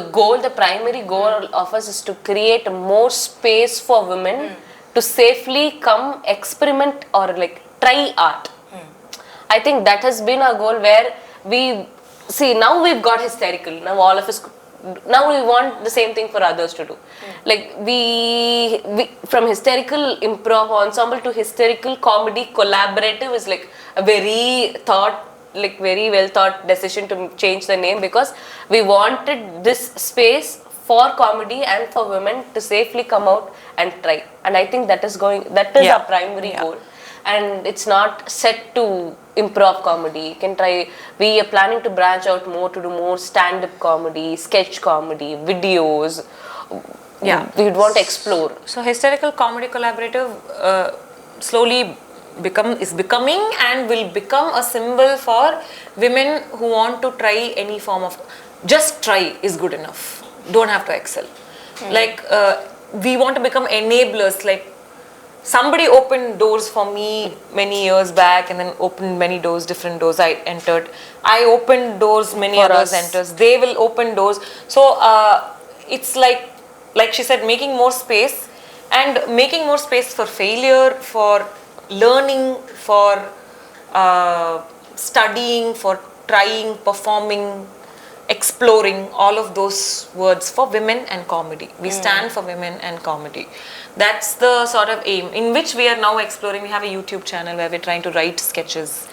primary goal of us is to create more space for women to safely come experiment or like try art. I think that has been our goal, where we see now we've got hysterical. Now all of us, now we want the same thing for others to do. Like we from hysterical improv ensemble to hysterical comedy collaborative is like a very well thought decision to change the name, because we wanted this space for comedy and for women to safely come out and try. And I think that is our primary goal. And it's not set to improv comedy. You can try. We are planning to branch out more to do more stand-up comedy, sketch comedy, videos. Yeah, we would want to explore. So Hysterical Comedy Collaborative slowly is becoming and will become a symbol for women who want to try any form of, just try is good enough, don't have to excel. Like we want to become enablers. Like somebody opened doors for me many years back, and then opened many doors, different doors I entered. I opened doors, many For others us. enters. They will open doors. So it's like she said, making more space, and making more space for failure, for learning, for studying, for trying, performing, exploring, all of those words for women and comedy. We stand for women and comedy. That's the sort of aim in which we are now exploring. We have a YouTube channel where we're trying to write sketches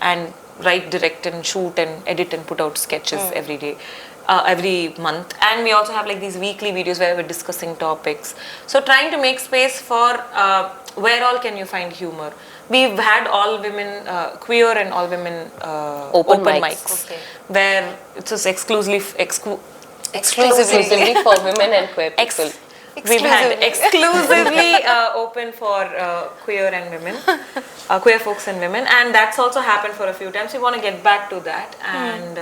and write, direct and shoot and edit and put out sketches every day. Every month, and we also have like these weekly videos where we're discussing topics. So trying to make space for where all can you find humor. We've had all women, queer and all women open mics, where it was exclusively for women and queer people. We've had exclusively open for queer and women, queer folks and women, and that's also happened for a few times. We want to get back to that, and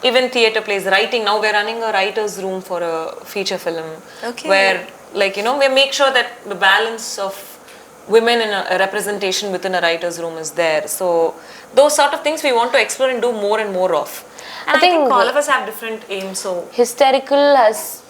even theatre plays, writing. Now we're running a writer's room for a feature film, where like we make sure that the balance of women in a representation within a writer's room is there. So those sort of things we want to explore and do more and more of. And I think all of us have different aims. So Hysterical has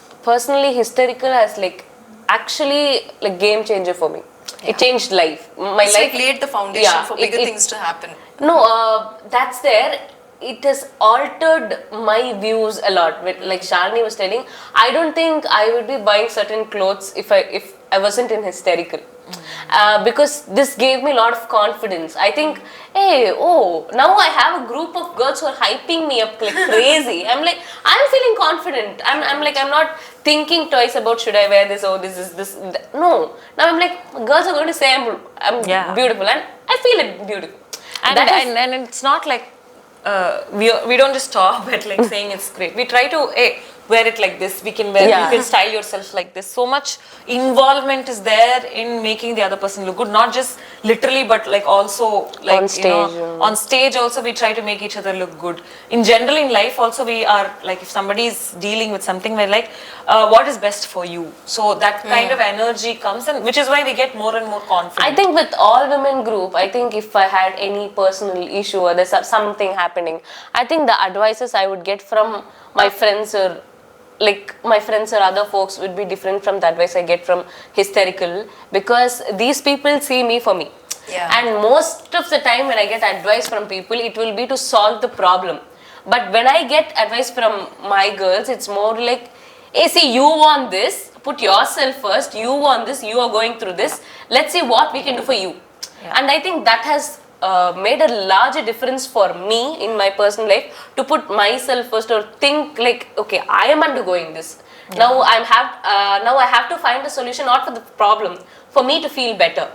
like actually like game changer for me. It changed life. It's like laid the foundation for bigger things to happen. No, that's there. It has altered my views a lot. Like Shalini was telling, I don't think I would be buying certain clothes if I wasn't in Hysterical. Because this gave me a lot of confidence. I think, now I have a group of girls who are hyping me up like crazy. I'm feeling confident. I'm not thinking twice about should I wear this or this. No. Now I'm like, girls are going to say I'm beautiful, and I feel it beautiful. And it's not like we don't just stop at like saying it's great. We try to wear it like this. We can wear. You can style yourself like this. So much involvement is there in making the other person look good. Not just literally, but like also like on stage. On stage also we try to make each other look good. In general, in life also we are like, if somebody is dealing with something, we're like, what is best for you? So that kind of energy comes, and which is why we get more and more confident. I think with all women group, I think if I had any personal issue or there's something happening, I think the advices I would get from my friends or other folks would be different from the advice I get from Hysterical, because these people see me for me. And most of the time when I get advice from people, it will be to solve the problem. But when I get advice from my girls, it's more like, hey, see, you want this, put yourself first, you want this, you are going through this, let's see what we can do for you. And I think that has made a larger difference for me in my personal life, to put myself first, or think like, okay, I am undergoing this. Now I have to find a solution, not for the problem, for me to feel better.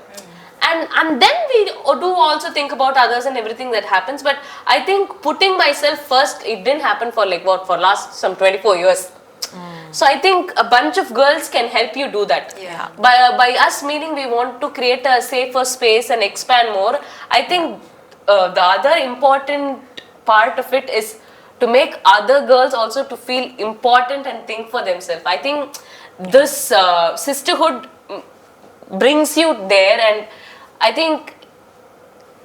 And then we do also think about others and everything that happens. But I think putting myself first, it didn't happen for for last some 24 years. So I think a bunch of girls can help you do that. By us meaning we want to create a safer space and expand more. I think the other important part of it is to make other girls also to feel important and think for themselves. I think this sisterhood brings you there, and I think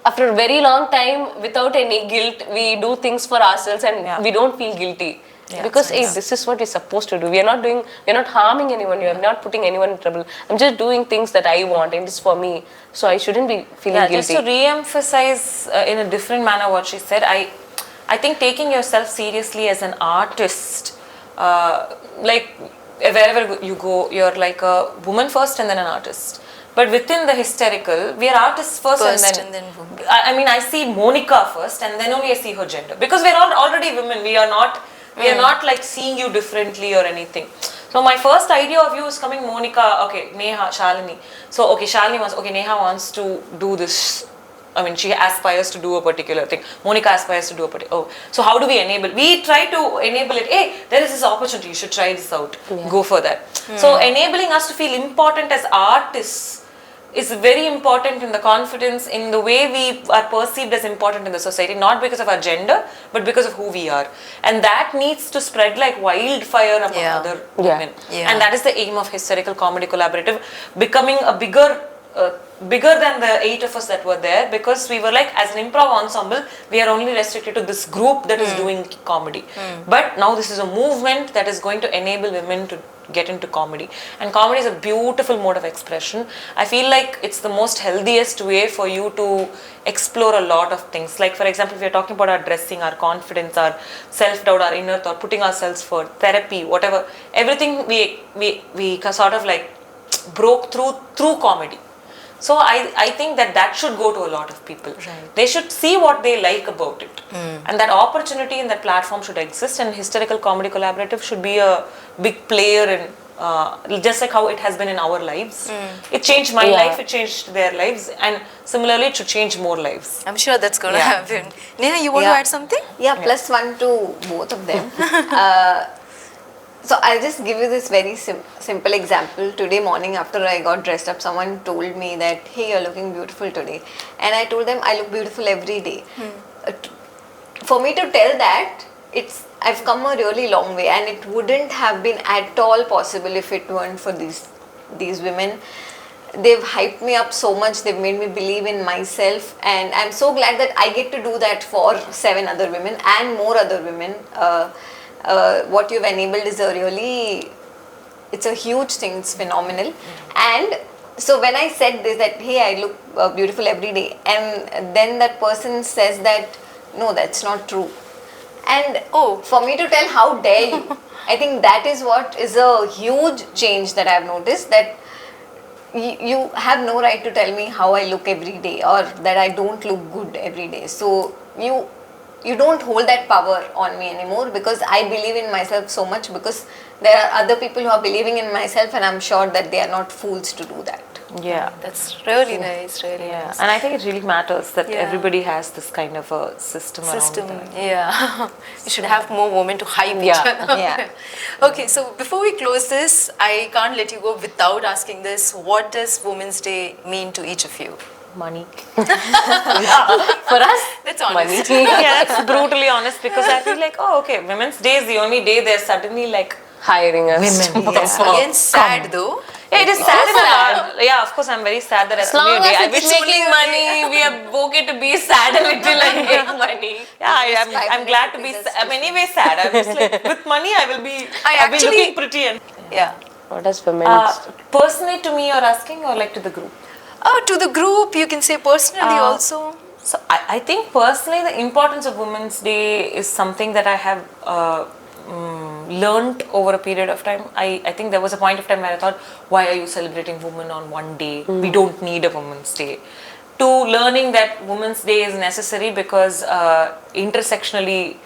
after a very long time, without any guilt, we do things for ourselves, and we don't feel guilty. Because this is what we're supposed to do. We're not harming anyone, we're not putting anyone in trouble. I'm just doing things that I want, and it's for me. So I shouldn't be feeling guilty. Just to re-emphasize in a different manner what she said, I think taking yourself seriously as an artist, like wherever you go, you're like a woman first and then an artist. But within the Hysterical, we are artists first and then women. I mean, I see Monica first, and then only I see her gender. Because we're all already women, we are not like seeing you differently or anything. So my first idea of you is coming Monica, okay, Neha, Shalini. So okay, Shalini wants, okay, Neha wants to do this. I mean, she aspires to do a particular thing. Monica aspires to do a particular. Oh, so how do we enable? We try to enable it. Hey, there is this opportunity. You should try this out. Go for that. So enabling us to feel important as artists is very important in the confidence, in the way we are perceived as important in the society, not because of our gender, but because of who we are. And that needs to spread like wildfire among other women. And that is the aim of Hysterical Comedy Collaborative, becoming a bigger bigger than the 8 of us that were there, because we were like, as an improv ensemble, we are only restricted to this group that is doing comedy. But now this is a movement that is going to enable women to get into comedy, and comedy is a beautiful mode of expression. I feel like it's the most healthiest way for you to explore a lot of things. Like, for example, if we're talking about our dressing, our confidence, our self-doubt, our inner thought, putting ourselves for therapy, whatever, everything we sort of like broke through comedy. So I think that should go to a lot of people. Right. They should see what they like about it. And that opportunity and that platform should exist, and Hysterical Comedy Collaborative should be a big player in, just like how it has been in our lives. It changed my life, it changed their lives, and similarly it should change more lives. I'm sure that's going to happen. Neha, you want to Yeah. add something? Yeah, +1 to both of them. So I'll just give you this very simple example. Today morning after I got dressed up, someone told me that, hey, you're looking beautiful today. And I told them I look beautiful every day. For me to tell that, I've come a really long way, and it wouldn't have been at all possible if it weren't for these women. They've hyped me up so much, they've made me believe in myself, and I'm so glad that I get to do that for 7 other women and more other women. What you've enabled is it's a huge thing, it's phenomenal. And so when I said this, that hey, I look beautiful every day, and then that person says that no, that's not true, and for me to tell how dare you, I think that is what is a huge change that I've noticed, that you have no right to tell me how I look every day, or that I don't look good every day. So you don't hold that power on me anymore, because I believe in myself so much, because there are other people who are believing in myself, and I'm sure that they are not fools to do that. Yeah. That's really nice, really nice. And I think it really matters that everybody has this kind of a system around that. Yeah. You should have more women to hype each other. Yeah. Okay, so before we close this, I can't let you go without asking this. What does Women's Day mean to each of you? Money. For us, That's honest. money. Yeah, that's brutally honest, because I feel like, oh, okay, Women's Day is the only day they're suddenly like Hiring us. women. That's again sad though. Yeah, it is sad. Yeah, of course, I'm very sad that As long I as wish it's making money, we are okay to be sad a little and make money. Yeah, I'm glad to be. I'm anyway sad. I'm just like, with money, I'll be looking pretty. And Yeah. What does women's personally, to me, you're asking, or like to the group? To the group, you can say personally also. So I think personally, the importance of Women's Day is something that I have learned over a period of time. I think there was a point of time where I thought, why are you celebrating women on one day? We don't need a Women's Day. To learning that Women's Day is necessary because intersectionally,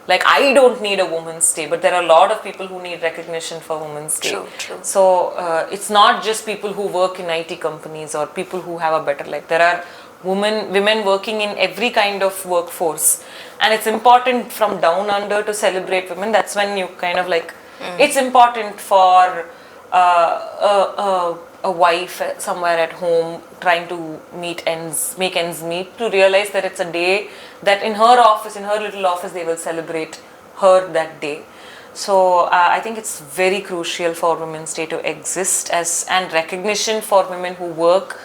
like, I don't need a Women's Day, but there are a lot of people who need recognition for Women's Day. True. So it's not just people who work in IT companies or people who have a better life. There are women working in every kind of workforce, and it's important from down under to celebrate women. That's when you kind of like, it's important for a wife somewhere at home trying to make ends meet, to realize that it's a day that in her office, in her little office, they will celebrate her that day. So I think it's very crucial for Women's Day to exist and recognition for women who work,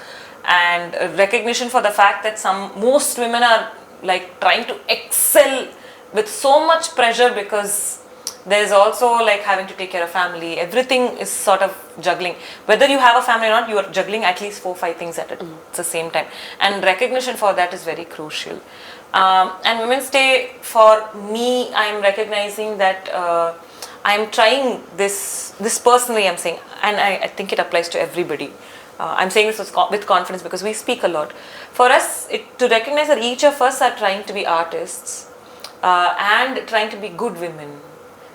and recognition for the fact that most women are like trying to excel with so much pressure, because there's also like having to take care of family. Everything is sort of juggling. Whether you have a family or not, you are juggling at least 4-5 things at the same time. And recognition for that is very crucial. And Women's Day, for me, I'm recognizing that I'm trying this personally, I'm saying, and I think it applies to everybody. I'm saying this with confidence because we speak a lot. For us, to recognize that each of us are trying to be artists and trying to be good women.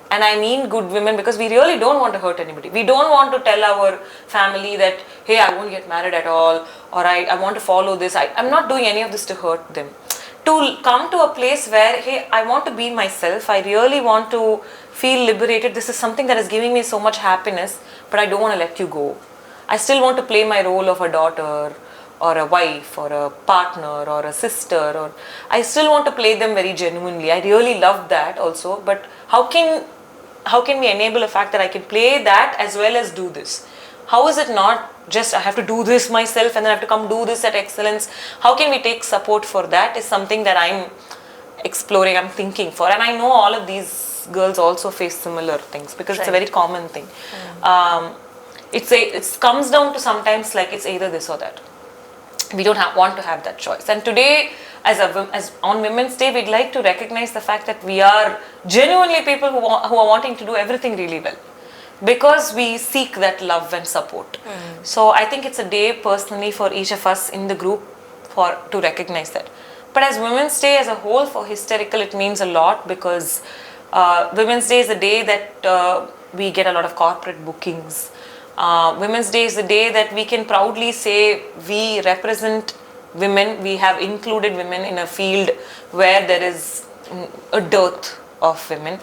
And I mean good women because we really don't want to hurt anybody. We don't want to tell our family that, hey, I won't get married at all, or I want to follow this. I'm not doing any of this to hurt them. To come to a place where, hey, I want to be myself. I really want to feel liberated. This is something that is giving me so much happiness, but I don't want to let you go. I still want to play my role of a daughter or a wife or a partner or a sister, or I still want to play them very genuinely. I really love that also, but how can we enable a fact that I can play that as well as do this? How is it not just I have to do this myself and then I have to come do this at excellence. How can we take support for that is something that I'm exploring, I'm thinking for. And I know all of these girls also face similar things because it's a very common thing. It comes down to sometimes like it's either this or that. We don't want to have that choice. And today, as on Women's Day, we'd like to recognize the fact that we are genuinely people who are wanting to do everything really well, because we seek that love and support. So I think it's a day personally for each of us in the group to recognize that. But as Women's Day as a whole for Hysterical, it means a lot because Women's Day is a day that we get a lot of corporate bookings. Women's Day is the day that we can proudly say we represent women. We have included women in a field where there is a dearth of women.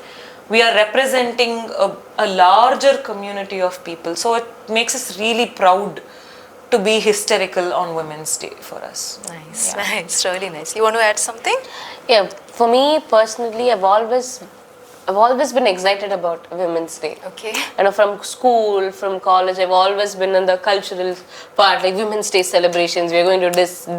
We are representing a larger community of people. So it makes us really proud to be hysterical on Women's Day for us. Nice, nice, really nice. You want to add something? Yeah, for me personally, I've always been excited about Women's Day. Okay. You know, from school, from college, I've always been in the cultural part, like Women's Day celebrations. We're going to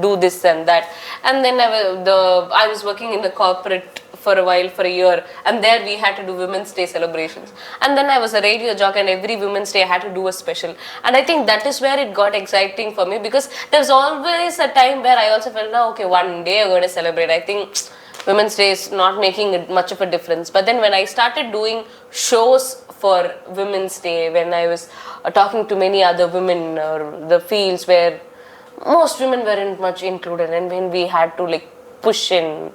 do this and that. And then I was working in the corporate for a while, for a year, and there we had to do Women's Day celebrations. And then I was a radio jock, and every Women's Day I had to do a special. And I think that is where it got exciting for me, because there's always a time where I also felt, no, okay, one day I'm going to celebrate. I think Women's Day is not making much of a difference. But then when I started doing shows for Women's Day, when I was talking to many other women, or the fields where most women weren't much included, and when we had to like push in,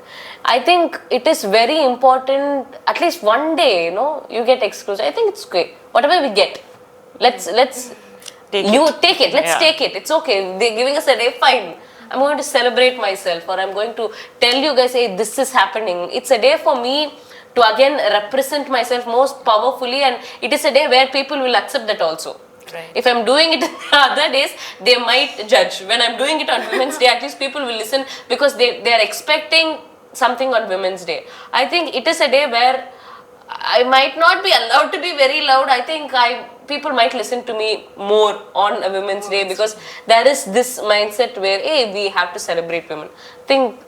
I think it is very important, at least one day, you get exclusive. I think it's great. Whatever we get, let's take it. Let's take it. It's okay. They're giving us a day, fine. I'm going to celebrate myself, or I'm going to tell you guys, hey, this is happening. It's a day for me to again represent myself most powerfully, and it is a day where people will accept that also. Right. If I'm doing it other days, they might judge. When I'm doing it on Women's Day, at least people will listen, because they are expecting something on Women's Day. I think it is a day where I might not be allowed to be very loud. I think people might listen to me more on a Women's Day, because there is this mindset where, hey, we have to celebrate women.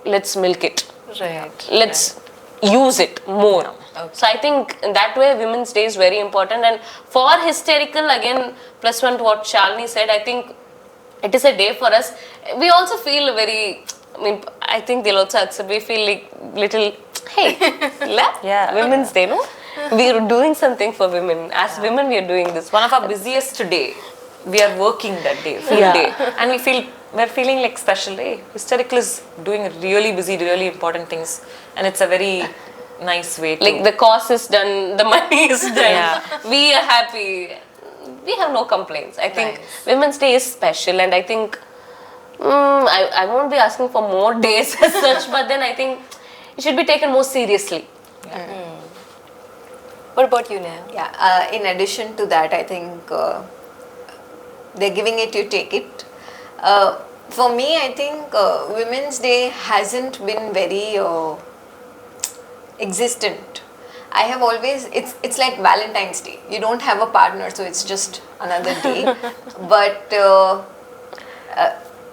Let's milk it. Right. Let's use it more. Okay. So I think that way Women's Day is very important. And for Hysterical, again, plus one to what Shalini said, I think it is a day for us. We also feel I think they'll also accept, we feel like little, hey, Women's Day, no? We are doing something for women. As women, we are doing this. One of our busiest today. We are working that day, full day. And we're feeling like special day. Hysterical is doing really busy, really important things. And it's a very nice way to... Like the cause is done, the money is done. We are happy. We have no complaints. I think Women's Day is special, and I think I won't be asking for more days as such, but then I think it should be taken more seriously. What about you, Neha? Yeah, in addition to that, I think they're giving it, you take it. For me, I think Women's Day hasn't been very existent. I have always, it's like Valentine's Day. You don't have a partner, so it's just another day. But,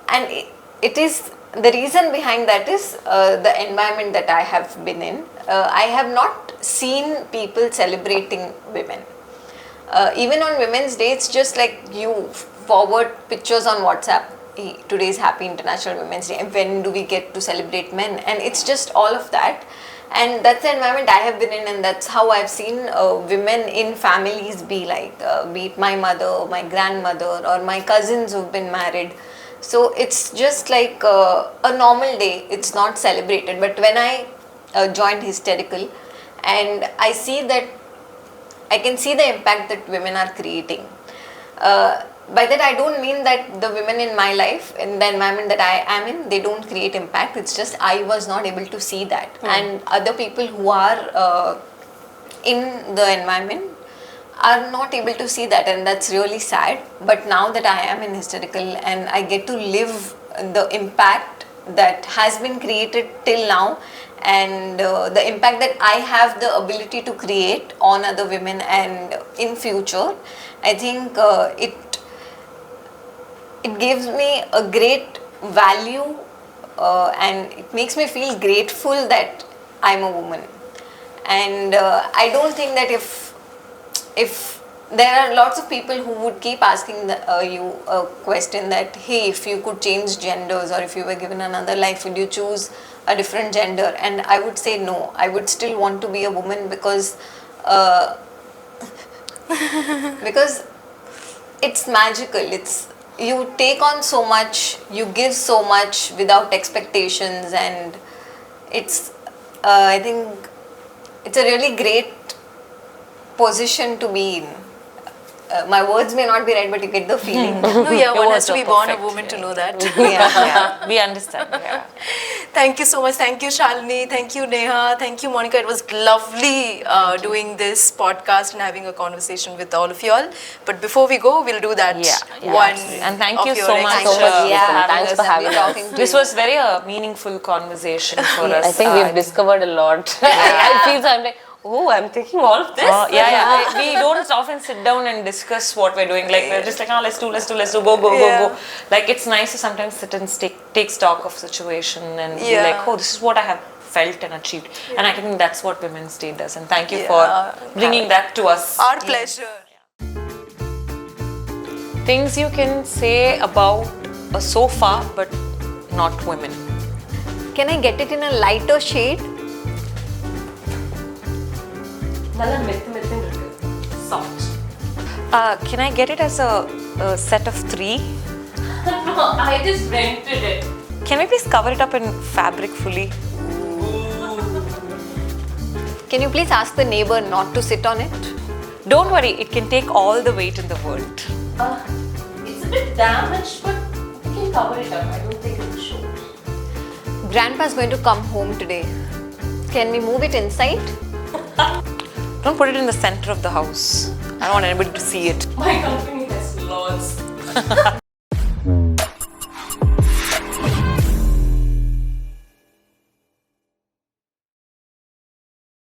and it is, the reason behind that is the environment that I have been in. I have not seen people celebrating women. Even on Women's Day, it's just like you forward pictures on WhatsApp. Today's Happy International Women's Day. When do we get to celebrate men? And it's just all of that. And that's the environment I have been in, and that's how I've seen women in families be like, be it my mother, my grandmother, or my cousins who've been married. So it's just like a normal day. It's not celebrated. But when I joined Hysterical, and I see that, I can see the impact that women are creating. By that I don't mean that the women in my life, in the environment that I am in, they don't create impact. It's just I was not able to see that. And other people who are in the environment are not able to see that, and that's really sad. But now that I am in Hysterical and I get to live the impact that has been created till now, and the impact that I have the ability to create on other women and in future, I think it gives me a great value and it makes me feel grateful that I'm a woman. And I don't think that if there are lots of people who would keep asking you a question that, hey, if you could change genders or if you were given another life, would you choose a different gender? And I would say no, I would still want to be a woman because because it's magical. It's, you take on so much, you give so much without expectations, and it's I think it's a really great position to be in. My words may not be right, but you get the feeling. No, yeah, one has words to be are born a perfect, woman to know that. Yeah, we understand. Yeah. Thank you so much. Thank you, Shalini. Thank you, Neha. Thank you, Monica. It was lovely doing this podcast and having a conversation with all of you all. But before we go, we'll do that one. Absolutely. And thank of you your so much. extra- Thanks for having us. This was very meaningful conversation for us. I think we've discovered a lot. I feel so. I'm like, oh, I'm thinking all of this. We don't often sit down and discuss what we're doing. Like we're just like, oh, let's do, go. Like it's nice to sometimes sit and take stock of situation and be like, oh, this is what I have felt and achieved. And I think that's what Women's Day does. And thank you for bringing that to us. Our pleasure. Things you can say about a sofa, but not women. Can I get it in a lighter shade? Soft. Can I get it as a set of 3? No, I just rented it. Can we please cover it up in fabric fully? Can you please ask the neighbor not to sit on it? Don't worry, it can take all the weight in the world. It's a bit damaged, but we can cover it up. I don't think it will show. Grandpa's going to come home today. Can we move it inside? Don't put it in the center of the house. I don't want anybody to see it. My company has laws.